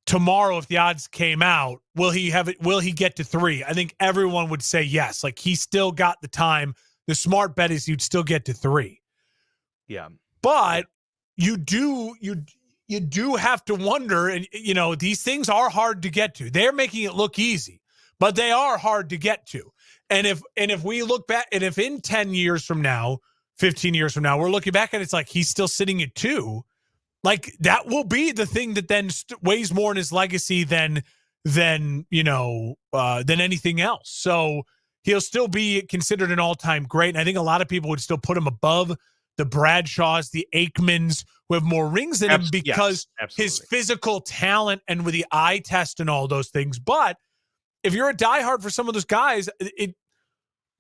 tomorrow, if the odds came out, will he have it? Will he get to three? I think everyone would say yes. Like he still got the time. The smart bet is you'd still get to three. Yeah, yeah, But you do have to wonder, and these things are hard to get to. They're making it look easy, but they are hard to get to. And if we look back, and if in 10 years from now, 15 years from now, we're looking back and it's like he's still sitting at two, like that will be the thing that then weighs more in his legacy than anything else. So he'll still be considered an all-time great, and I think a lot of people would still put him above the Bradshaws, the Aikmans, who have more rings than him yes, because his absolutely. physical talent and with the eye test and all those things. But if you're a diehard for some of those guys,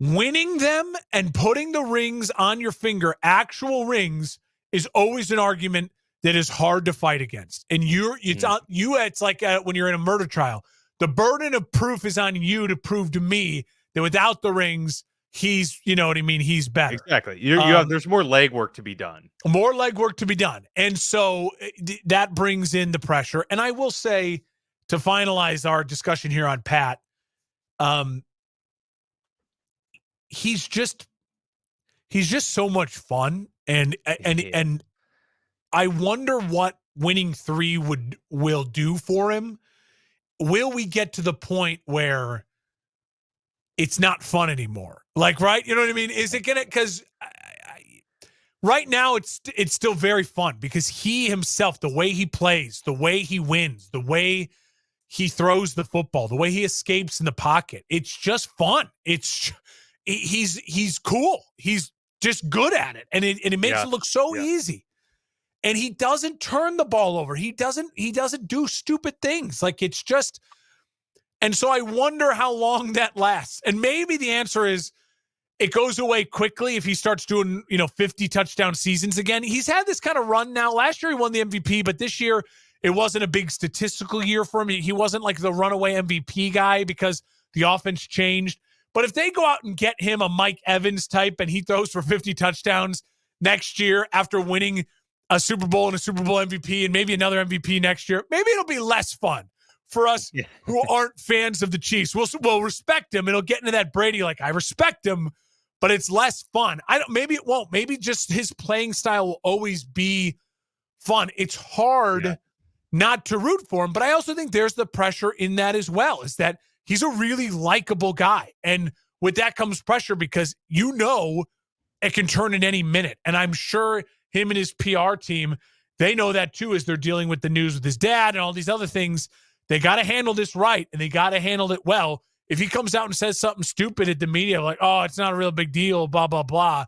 winning them and putting the rings on your finger, actual rings, is always an argument that is hard to fight against. And it's like when you're in a murder trial, the burden of proof is on you to prove to me that without the rings, he's, you know what I mean, he's better. Exactly. You have There's more legwork to be done. More legwork to be done. And so that brings in the pressure. And I will say, to finalize our discussion here on Pat, um, he's just so much fun, and Yeah. I wonder what winning 3 will do for him. Will we get to the point where it's not fun anymore? Like, right? You know what I mean? Is it gonna? Because right now it's still very fun because he himself, the way he plays, the way he wins, the way he throws the football, the way he escapes in the pocket, it's just fun. He's cool. He's just good at it, and it makes it look so easy. And he doesn't turn the ball over. He doesn't do stupid things. Like, it's just. And so I wonder how long that lasts. And maybe the answer is it goes away quickly if he starts doing, 50 touchdown seasons again. He's had this kind of run now. Last year he won the MVP, but this year it wasn't a big statistical year for him. He wasn't like the runaway MVP guy because the offense changed. But if they go out and get him a Mike Evans type and he throws for 50 touchdowns next year after winning a Super Bowl and a Super Bowl MVP and maybe another MVP next year, maybe it'll be less fun for us who aren't fans of the Chiefs. We'll respect him, and it'll get into that Brady, like, I respect him, but it's less fun. Maybe it won't. Maybe just his playing style will always be fun. It's hard not to root for him, but I also think there's the pressure in that as well, is that he's a really likable guy. And with that comes pressure because it can turn in any minute. And I'm sure him and his PR team, they know that too, as they're dealing with the news with his dad and all these other things. They got to handle this right, and they got to handle it well. If he comes out and says something stupid at the media, like, oh, it's not a real big deal, blah, blah, blah,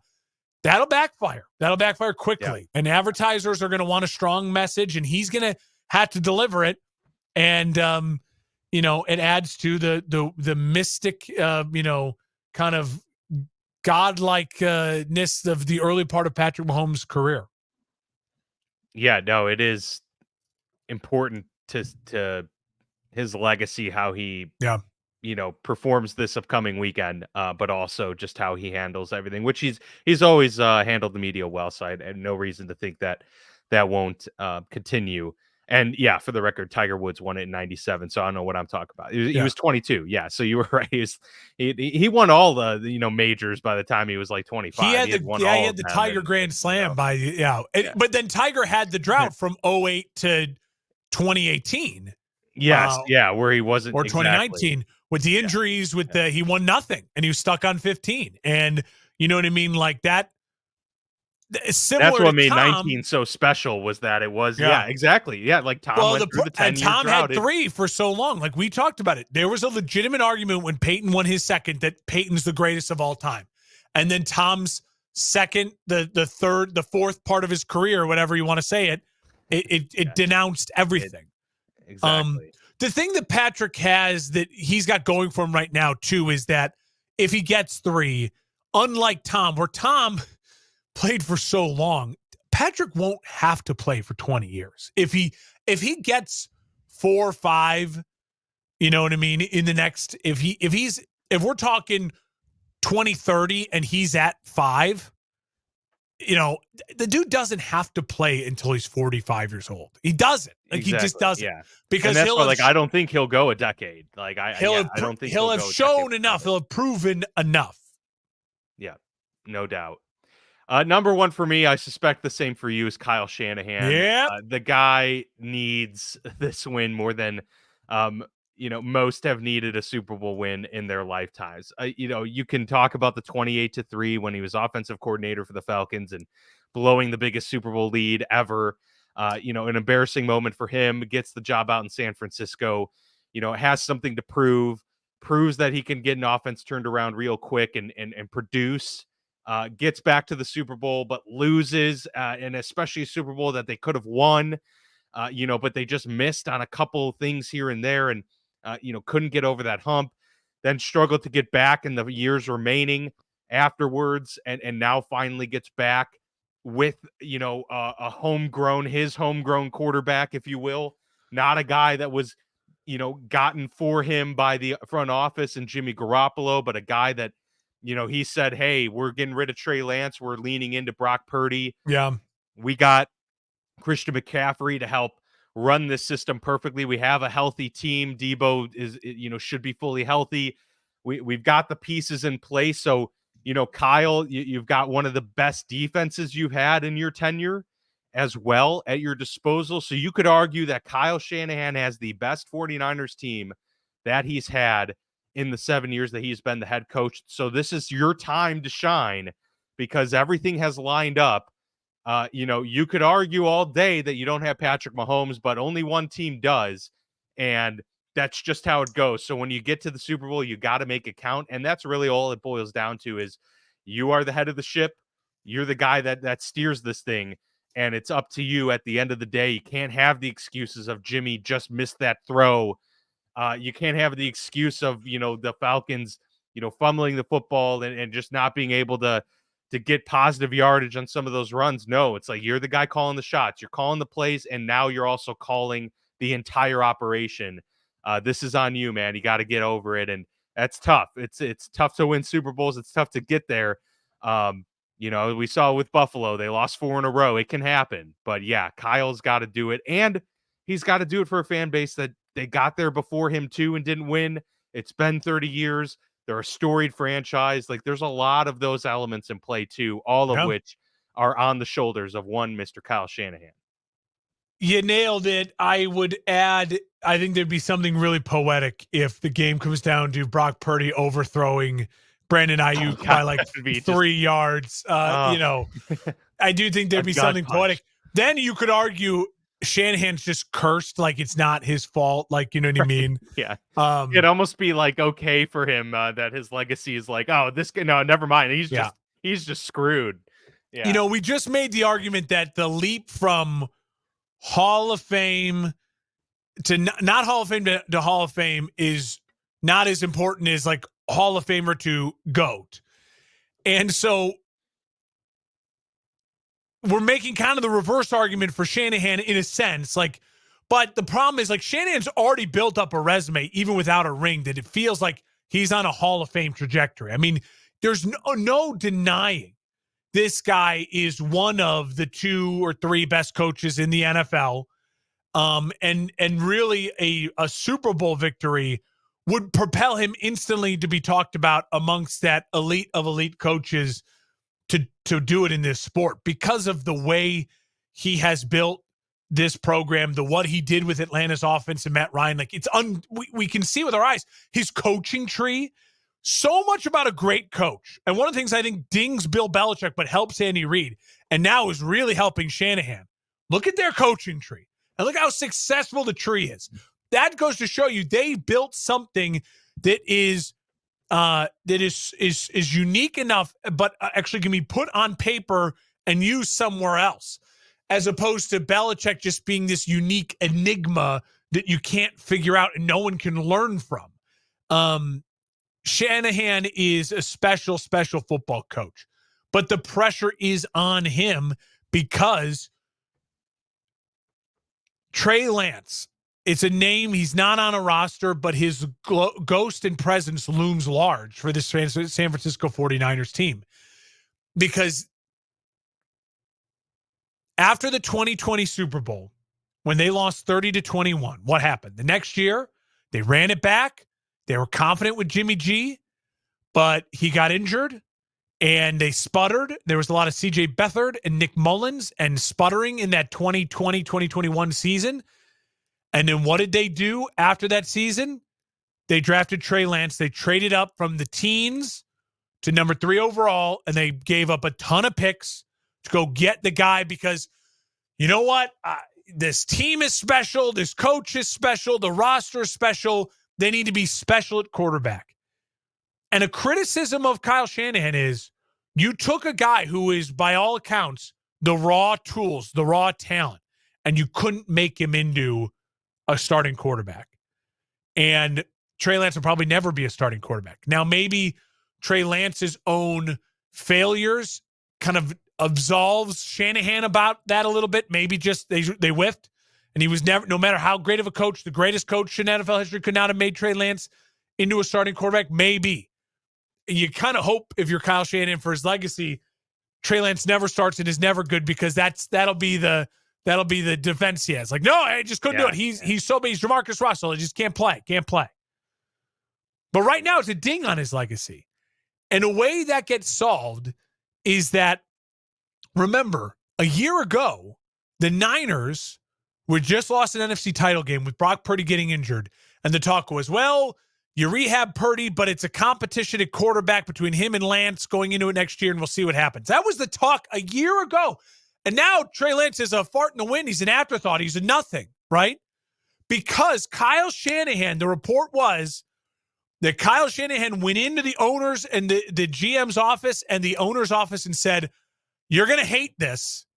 that'll backfire. That'll backfire quickly. Yeah. And advertisers are going to want a strong message, and he's going to have to deliver it. And, it adds to the mystic, kind of godlikeness of the early part of Patrick Mahomes' career. Yeah, no, it is important to his legacy, how he, performs this upcoming weekend, but also just how he handles everything, which he's always handled the media well. So I have no reason to think that won't continue. And yeah, for the record, Tiger Woods won it in '97, so I don't know what I'm talking about. He was 22. Yeah, so you were right. He won all the majors by the time he was like 25. He had the Tiger Grand Slam But then Tiger had the drought from 2008 to 2018. Yes, where he wasn't, or 2019 with the injuries. He won nothing, and he was stuck on 15. And you know what I mean, like that. Similar. That's what made Tom, 19 so special, was that it was exactly like Tom went through the 10-year Tom drought. had 3 for so long. Like we talked about it, there was a legitimate argument when Peyton won his second that Peyton's the greatest of all time, and then Tom's second, the third, the fourth part of his career, whatever you want to say it denounced everything. Exactly. The thing that Patrick has that he's got going for him right now too is that if he gets 3, unlike Tom, where Tom played for so long, Patrick won't have to play for 20 years. If he gets 4 or 5, you know what I mean, in the next, if we're talking 2030 and he's at 5, the dude doesn't have to play until he's 45 years old. He doesn't. Like, exactly. He just doesn't. Yeah. Because that's why, I don't think he'll go a decade. Like I don't think he'll have shown enough. He'll have proven enough. Yeah, no doubt. Number 1 for me, I suspect the same for you, is Kyle Shanahan. Yeah. The guy needs this win more than most have needed a Super Bowl win in their lifetimes. You can talk about the 28-3 when he was offensive coordinator for the Falcons and blowing the biggest Super Bowl lead ever. An embarrassing moment for him, gets the job out in San Francisco, has something to proves that he can get an offense turned around real quick and produce, gets back to the Super Bowl, but loses, and especially a Super Bowl that they could have won, but they just missed on a couple things here and there, and couldn't get over that hump, then struggled to get back in the years remaining afterwards, and now finally gets back with, his homegrown quarterback, if you will, not a guy that was, gotten for him by the front office and Jimmy Garoppolo, but a guy that, he said, hey, we're getting rid of Trey Lance. We're leaning into Brock Purdy. Yeah. We got Christian McCaffrey to help run this system perfectly. We have a healthy team. Debo is, should be fully healthy. We've got the pieces in place. So, Kyle, you've got one of the best defenses you've had in your tenure. as well at your disposal. So you could argue that Kyle Shanahan has the best 49ers team that he's had in the 7 years that he's been the head coach. So this is your time to shine because everything has lined up. You could argue all day that you don't have Patrick Mahomes, but only one team does. And that's just how it goes. So when you get to the Super Bowl, you got to make it count. And that's really all it boils down to is you are the head of the ship. You're the guy that steers this thing. And it's up to you at the end of the day. You can't have the excuses of Jimmy just missed that throw. You can't have the excuse of, the Falcons, fumbling the football and just not being able to get positive yardage on some of those runs. No, it's like you're the guy calling the shots. You're calling the plays, and now you're also calling the entire operation. This is on you, man. You got to get over it, and that's tough. It's tough to win Super Bowls. It's tough to get there. We saw with Buffalo, they lost 4 in a row. It can happen, but yeah, Kyle's got to do it, and he's got to do it for a fan base that they got there before him too and didn't win. It's been 30 years. They're a storied franchise. Like there's a lot of those elements in play too, all of Yeah. which are on the shoulders of one Mr. Kyle Shanahan. You nailed it. I would add, I think there'd be something really poetic if the game comes down to Brock Purdy overthrowing Brandon Ayuk by like 3 yards. I do think there'd be something poetic. Then you could argue Shanahan's just cursed, like it's not his fault. Like, you know what I mean? Yeah. It'd almost be like okay for him that his legacy is like, oh, this guy, no, never mind. He's just screwed. Yeah. We just made the argument that the leap from Hall of Fame to not Hall of Fame to Hall of Fame is not as important as like Hall of Famer to GOAT. And so we're making kind of the reverse argument for Shanahan in a sense, but the problem is like Shanahan's already built up a resume, even without a ring, that it feels like he's on a Hall of Fame trajectory. I mean, there's no denying this guy is one of the 2 or 3 best coaches in the NFL. And really a Super Bowl victory would propel him instantly to be talked about amongst that elite of elite coaches to do it in this sport because of the way he has built this program, what he did with Atlanta's offense and Matt Ryan. Like we can see with our eyes, his coaching tree, so much about a great coach. And one of the things I think dings Bill Belichick, but helps Andy Reid, and now is really helping Shanahan. Look at their coaching tree. And look how successful the tree is. That goes to show you they built something that is unique enough, but actually can be put on paper and used somewhere else, as opposed to Belichick just being this unique enigma that you can't figure out and no one can learn from. Shanahan is a special, special football coach, but the pressure is on him because Trey Lance, it's a name. He's not on a roster, but his ghost and presence looms large for this San Francisco 49ers team. Because after the 2020 Super Bowl, when they lost 30-21, what happened? The next year, they ran it back. They were confident with Jimmy G, but he got injured and they sputtered. There was a lot of CJ Beathard and Nick Mullins and sputtering in that 2020-2021 season. And then what did they do after that season? They drafted Trey Lance. They traded up from the teens to number 3 overall, and they gave up a ton of picks to go get the guy because, you know what? This team is special. This coach is special. The roster is special. They need to be special at quarterback. And a criticism of Kyle Shanahan is you took a guy who is, by all accounts, the raw tools, the raw talent, and you couldn't make him into a starting quarterback. And Trey Lance will probably never be a starting quarterback. Now, maybe Trey Lance's own failures kind of absolves Shanahan about that a little bit. Maybe just they whiffed. And he was never, no matter how great of a coach, the greatest coach in NFL history could not have made Trey Lance into a starting quarterback. Maybe. You kind of hope if you're Kyle Shanahan for his legacy, Trey Lance never starts and is never good because that'll be the defense he has. Like, no, I just couldn't do it. He's so big. He's Jamarcus Russell. He just can't play. But right now it's a ding on his legacy. And a way that gets solved is that, remember, a year ago, The Niners were just lost an NFC title game with Brock Purdy getting injured. And the talk was, well, you rehab Purdy, but it's a competition at quarterback between him and Lance going into it next year, and we'll see what happens. That was the talk a year ago. And now Trey Lance is a fart in the wind. He's an afterthought. He's a nothing, right? Because Kyle Shanahan, the report was that Kyle Shanahan went into the owners and the GM's office and the owner's office and said, you're going to hate this.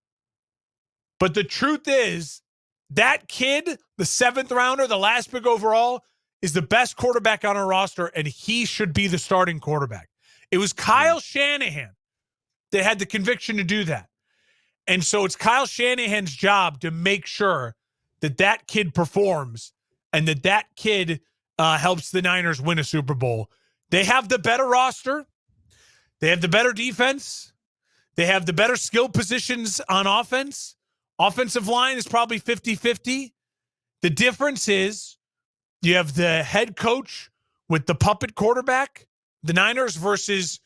But the truth is, that kid, the 7th rounder, the last pick overall, is the best quarterback on our roster, and he should be the starting quarterback. It was Kyle Shanahan that had the conviction to do that. And so it's Kyle Shanahan's job to make sure that that kid performs and that kid helps the Niners win a Super Bowl. They have the better roster. They have the better defense. They have the better skill positions on offense. Offensive line is probably 50-50. The difference is you have the head coach with the puppet quarterback, the Niners, versus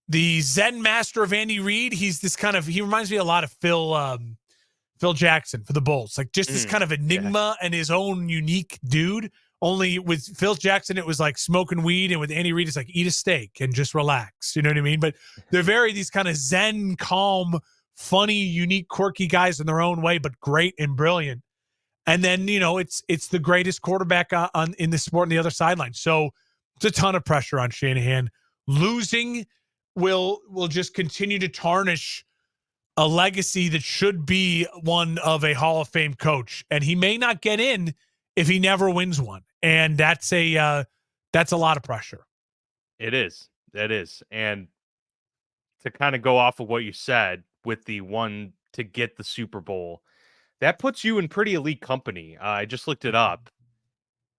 the Zen master of Andy Reid. He's this kind of, he reminds me a lot of Phil Jackson for the Bulls. Like just this kind of enigma and his own unique dude. Only with Phil Jackson, it was like smoking weed. And with Andy Reid, it's like eat a steak and just relax. You know what I mean? But they're these kind of Zen, calm, funny, unique, quirky guys in their own way, but great and brilliant. And then, it's the greatest quarterback in the sport on the other sideline. So it's a ton of pressure on Shanahan. Losing will just continue to tarnish a legacy that should be one of a Hall of Fame coach. And he may not get in if he never wins one. And that's a lot of pressure. It is. That is. And to kind of go off of what you said with the one to get the Super Bowl, that puts you in pretty elite company. I just looked it up.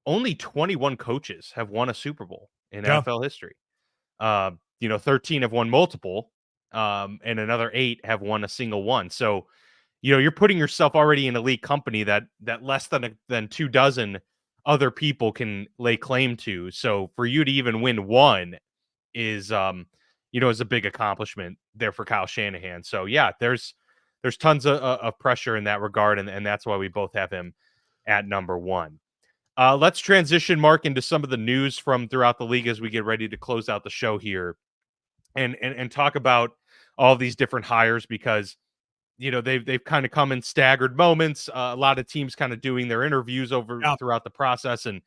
Only 21 coaches have won a Super Bowl in NFL history. 13 have won multiple, and another 8 have won a single one. So, you're putting yourself already in elite company that less than 2 dozen other people can lay claim to. So for you to even win one is is a big accomplishment there for Kyle Shanahan. So yeah, there's tons of pressure in that regard, and that's why we both have him at number 1. Let's transition, Mark, into some of the news from throughout the league as we get ready to close out the show here, and talk about all these different hires, because they've kind of come in staggered moments. A lot of teams kind of doing their interviews throughout the process, and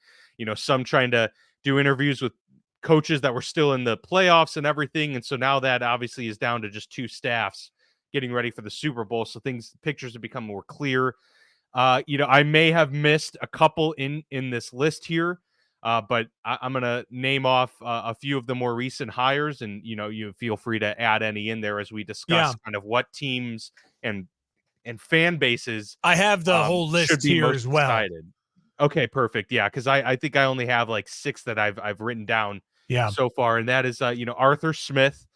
some trying to do interviews with coaches that were still in the playoffs and everything. And so now that obviously is down to just 2 staffs getting ready for the Super Bowl. So pictures have become more clear. I may have missed a couple in this list here, but I'm going to name off a few of the more recent hires, and you feel free to add any in there as we discuss kind of what teams and fan bases I have the whole list here as well. Excited. Okay, perfect. Yeah, because I think I only have like 6 that I've written down so far, and that is Arthur Smith,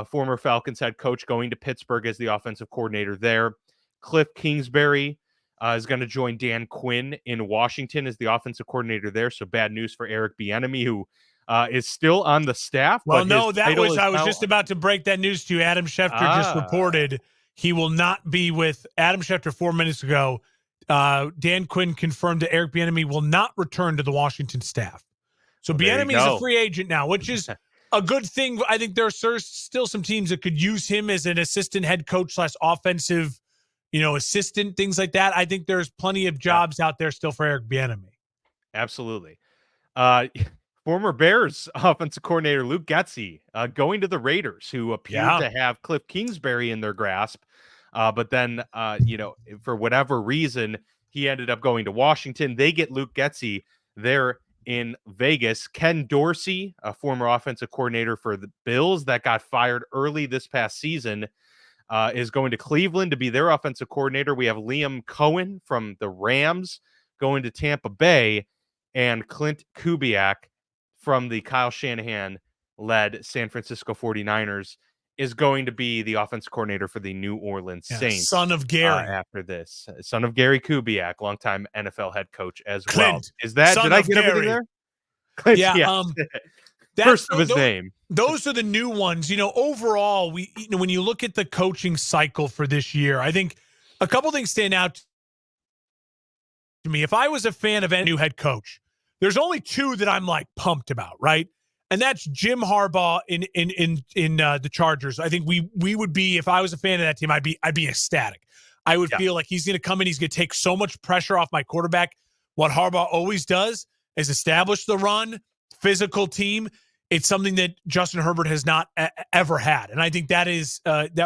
former Falcons head coach, going to Pittsburgh as the offensive coordinator there. Cliff Kingsbury is going to join Dan Quinn in Washington as the offensive coordinator there. So bad news for Eric Bieniemy, who is still on the staff. Well, no, I was just about to break that news to you. Adam Schefter just reported he will not be with Adam Schefter 4 minutes ago. Dan Quinn confirmed that Eric Bieniemy will not return to the Washington staff. So Bieniemy is a free agent now, which is a good thing. I think there are still some teams that could use him as an assistant head coach / offensive, assistant, things like that. I think there's plenty of jobs out there still for Eric Bieniemy. Absolutely. Former Bears offensive coordinator Luke Getsy going to the Raiders, who appeared to have Cliff Kingsbury in their grasp. But then, for whatever reason, he ended up going to Washington. They get Luke Getsy there in Vegas. Ken Dorsey, a former offensive coordinator for the Bills that got fired early this past season, is going to Cleveland to be their offensive coordinator. We have Liam Cohen from the Rams going to Tampa Bay, and Clint Kubiak from the Kyle Shanahan-led San Francisco 49ers is going to be the offensive coordinator for the New Orleans Saints. Son of Gary. After this. Son of Gary Kubiak, longtime NFL head coach as Clint, well. Is that, did I get Gary. everything there? Clint, yeah. First of his name. Those are the new ones. Overall, when you look at the coaching cycle for this year, I think A couple things stand out to me. If I was a fan of any new head coach, there's only two that I'm like pumped about, right? And that's Jim Harbaugh in the Chargers. I think we would be, if I was a fan of that team, I'd be ecstatic. I would Yeah. feel like he's going to come in, he's going to take so much pressure off my quarterback. What Harbaugh always does is establish the run, physical team. It's something that Justin Herbert has not ever had, and I think that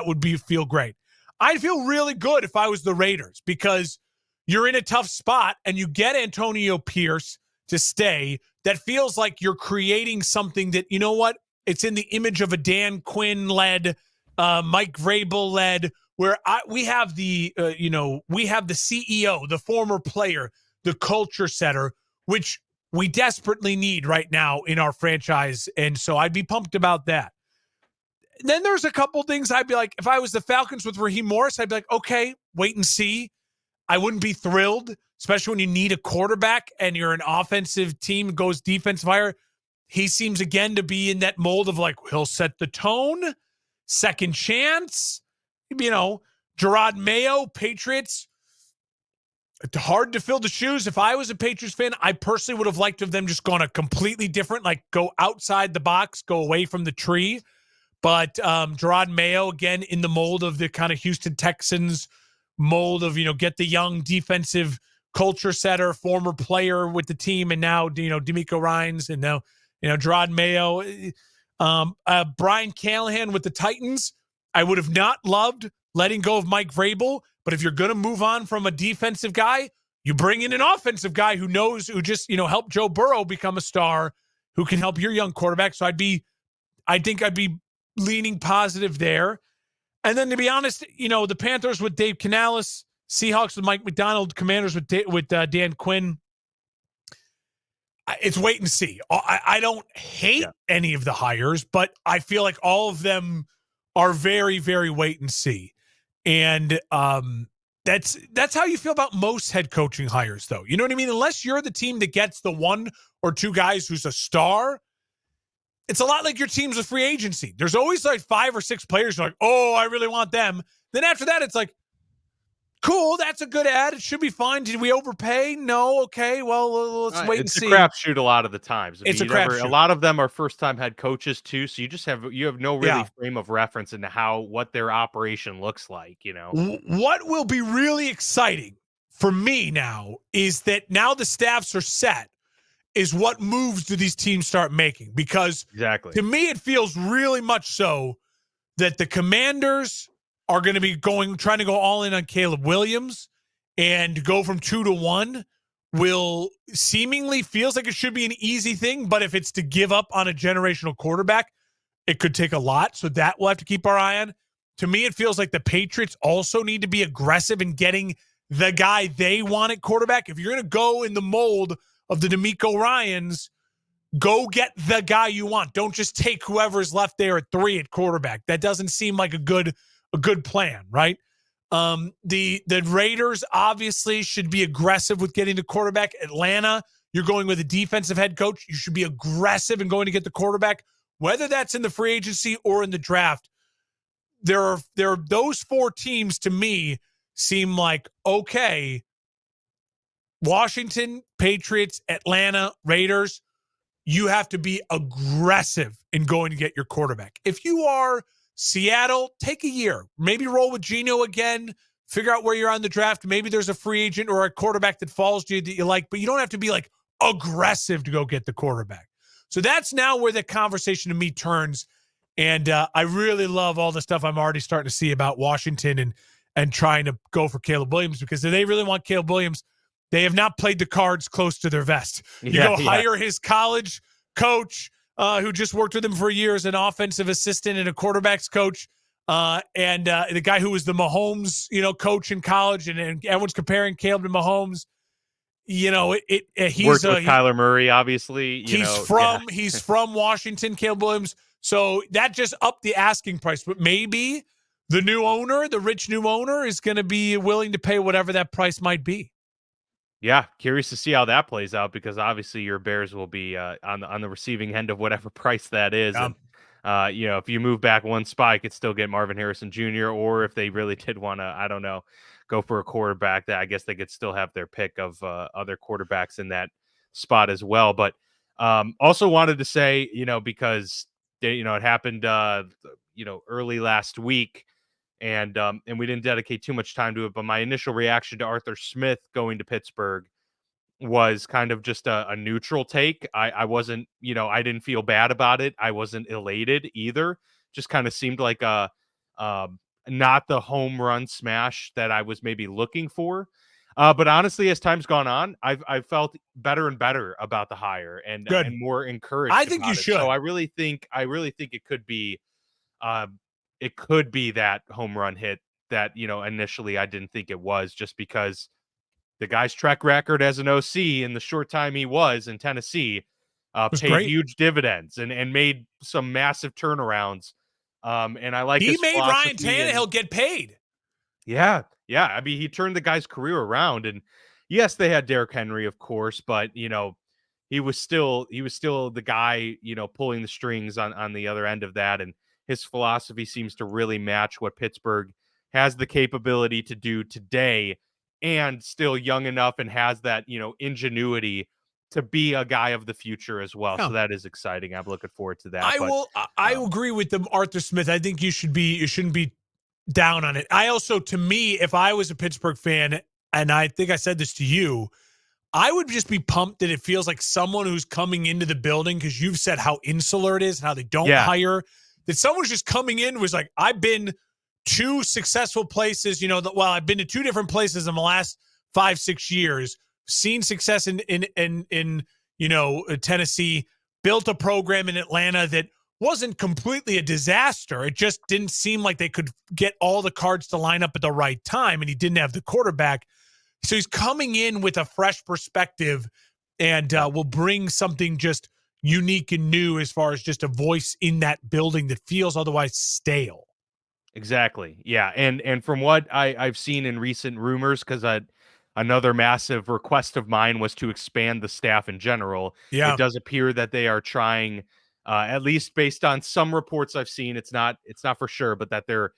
would feel great. I'd feel really good if I was the Raiders because you're in a tough spot and you get Antonio Pierce to stay. That feels like you're creating something that, you know what? It's in the image of a Dan Quinn led, Mike Vrabel led, where we have the CEO, the former player, the culture setter, which we desperately need right now in our franchise. And so I'd be pumped about that. Then there's a couple things I'd be like, if I was the Falcons with Raheem Morris, I'd be like, okay, wait and see. I wouldn't be thrilled, especially when you need a quarterback and you're an offensive team, goes defensive higher. He seems again to be in that mold of like, he'll set the tone, second chance. Gerard Mayo, Patriots. It's hard to fill the shoes. If I was a Patriots fan, I personally would have liked them just gone a completely different, like go outside the box, go away from the tree. But Gerard Mayo, again, in the mold of the kind of Houston Texans mold of, get the young defensive culture setter, former player with the team, and now, D'Amico Ryans, and now, Gerard Mayo. Brian Callahan with the Titans. I would have not loved letting go of Mike Vrabel, but if you're going to move on from a defensive guy, you bring in an offensive guy who just, helped Joe Burrow become a star, who can help your young quarterback. So I think I'd be leaning positive there. And then to be honest, the Panthers with Dave Canales, Seahawks with Mike McDonald, Commanders with Dan Quinn. It's wait and see. I don't hate any of the hires, but I feel like all of them are very, very wait and see. And that's how you feel about most head coaching hires, though. You know what I mean? Unless you're the team that gets the one or two guys who's a star, it's a lot like your teams with free agency. There's always like 5 or 6 players who are like, oh, I really want them. Then after that, it's like, cool, that's a good ad. It should be fine. Did we overpay? No. Okay, well, let's wait and see. It's a crapshoot a lot of the times. It's a crapshoot. A lot of them are first-time head coaches too, so you have no really frame of reference into what their operation looks like. What will be really exciting for me now is that now the staffs are set. Is what moves do these teams start making? Because to me, it feels really much so that the Commanders are going to be trying to go all in on Caleb Williams, and go from 2 to 1 will seemingly feels like it should be an easy thing. But if it's to give up on a generational quarterback, it could take a lot. So that we'll have to keep our eye on. To me, it feels like the Patriots also need to be aggressive in getting the guy they want at quarterback. If you're going to go in the mold of the D'Amico Ryans, go get the guy you want. Don't just take whoever's left there at 3 at quarterback. That doesn't seem like a good plan, right? The Raiders obviously should be aggressive with getting the quarterback. Atlanta, you're going with a defensive head coach. You should be aggressive in going to get the quarterback, whether that's in the free agency or in the draft. There are those 4 teams to me seem like, okay, Washington, Patriots, Atlanta, Raiders, you have to be aggressive in going to get your quarterback. If you are Seattle, take a year. Maybe roll with Geno again. Figure out where you're on the draft. Maybe there's a free agent or a quarterback that falls to you that you like, but you don't have to be like aggressive to go get the quarterback. So that's now where the conversation to me turns. And I really love all the stuff I'm already starting to see about Washington and trying to go for Caleb Williams, because if they really want Caleb Williams, they have not played the cards close to their vest. You hire his college coach who just worked with him for a year as an offensive assistant and a quarterback's coach, and the guy who was the Mahomes, coach in college, and everyone's comparing Caleb to Mahomes. He's worked with Kyler Murray, obviously. He's from Washington, Caleb Williams. So that just upped the asking price. But maybe the new owner, the rich new owner, is going to be willing to pay whatever that price might be. Yeah, curious to see how that plays out, because obviously your Bears will be on the receiving end of whatever price that is. And if you move back one spot, you could still get Marvin Harrison Jr., or if they really did want to, I don't know, go for a quarterback, that I guess they could still have their pick of other quarterbacks in that spot as well. But also wanted to say, because it happened, early last week, and we didn't dedicate too much time to it. But my initial reaction to Arthur Smith going to Pittsburgh was kind of just a neutral take. I wasn't, I didn't feel bad about it. I wasn't elated either. Just kind of seemed like a um, not the home run smash that I was maybe looking for. But honestly, as time's gone on, I've felt better and better about the hire, and Good. more I encouraged think you about it. So should. I really think um, it could be that home run hit that initially I didn't think it was, just because the guy's track record as an OC in the short time he was in Tennessee Was paid great. huge dividends and made some massive turnarounds. And I like He his made Ryan philosophy. And Tannehill get paid. yeah, yeah. I mean, he turned the guy's career around. And yes, they had Derrick Henry, of course, but he was still the guy, pulling the strings on the other end of that. And his philosophy seems to really match what Pittsburgh has the capability to do today, and still young enough and has that, ingenuity to be a guy of the future as well. Yeah. So that is exciting. I'm looking forward to that. But I um, agree with them, Arthur Smith. I think you shouldn't be down on it. I also, to me, if I was a Pittsburgh fan, and I think I said this to you, I would just be pumped that it feels like someone who's coming into the building, because you've said how insular it is and how they don't yeah, hire, that someone's just coming in was like, I've been two successful places, I've been to two different places in the last 5-6 years, seen success in Tennessee, built a program in Atlanta that wasn't completely a disaster. It just didn't seem like they could get all the cards to line up at the right time, and he didn't have the quarterback. So he's coming in with a fresh perspective, and yeah. will bring something just unique and new as far as just a voice in that building that feels otherwise stale. Exactly. Yeah, and from what I've seen in recent rumors, because another massive request of mine was to expand the staff in general. It Yeah, does appear that they are trying, at least based on some reports I've seen. It's not for sure, but that they're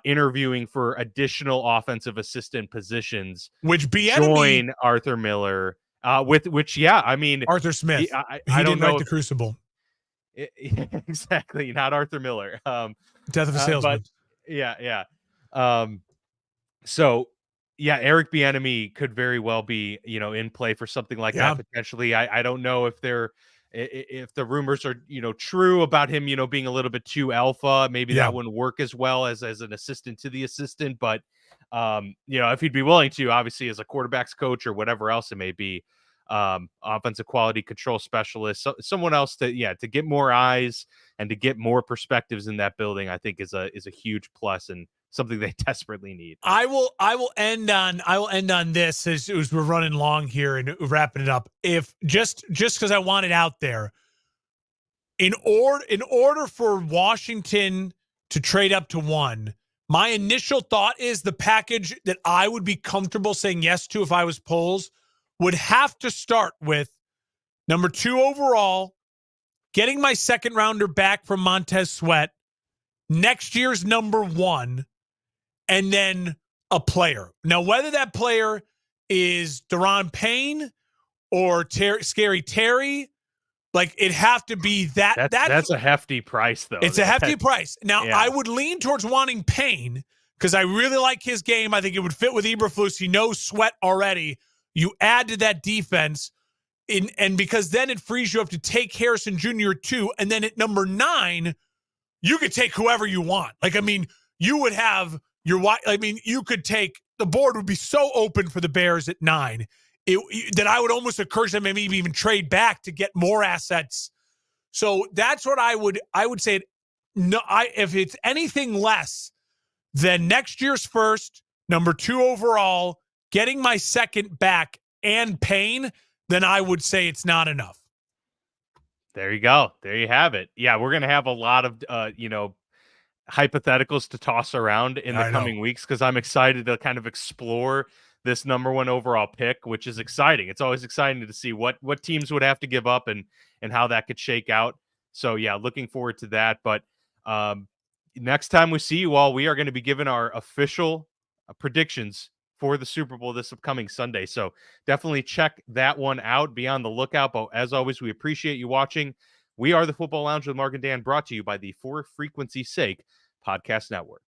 interviewing for additional offensive assistant positions which to Bieniemy, join Arthur Miller. With which, yeah, I mean, Arthur Smith, I he don't didn't write know the if Crucible, exactly, not Arthur Miller. Death of a But Salesman. yeah, yeah. Um, so yeah, Eric Bieniemy could very well be, in play for something like that Yeah, potentially. I don't know if if the rumors are, true about him, being a little bit too alpha. Maybe yeah. that wouldn't work as well as an assistant to the assistant. But if he'd be willing to, obviously as a quarterbacks coach or whatever else it may be, offensive quality control specialist, someone else to get more eyes and to get more perspectives in that building, I think is a huge plus and something they desperately need. I will end on this as we're running long here and wrapping it up. If just because I want it out there, in order for Washington to trade up to one, my initial thought is the package that I would be comfortable saying yes to if I was Poles would have to start with number 2 overall, getting my second rounder back from Montez Sweat, next year's number 1, and then a player. Now, whether that player is Daron Payne or Scary Terry, like it have to be that's That's a hefty price though. it's a hefty price. Now, Yeah, I would lean towards wanting Payne because I really like his game. I think it would fit with Eberflus. He knows Sweat already. You add to that defense, and because then it frees you up to take Harrison Jr. too. And then at number 9, you could take whoever you want. Like, I mean, you would have you could take, the board would be so open for the Bears at 9 that I would almost encourage them maybe even trade back to get more assets. So that's what I would say. No, if it's anything less than next year's first, number 2 overall, getting my second back and Payne, then I would say it's not enough. there you go. There you have it. Yeah, we're gonna have a lot of hypotheticals to toss around in the I know. coming weeks because I'm excited to kind of explore this number 1 overall pick, which is exciting. It's always exciting to see what teams would have to give up and how that could shake out. So yeah, looking forward to that. But um, next time we see you all, we are going to be giving our official predictions for the Super Bowl this upcoming Sunday. So definitely check that one out. Be on the lookout. But as always, we appreciate you watching. We are the Football Lounge with Mark and Dan, brought to you by the For Frequency's Sake Podcast Network.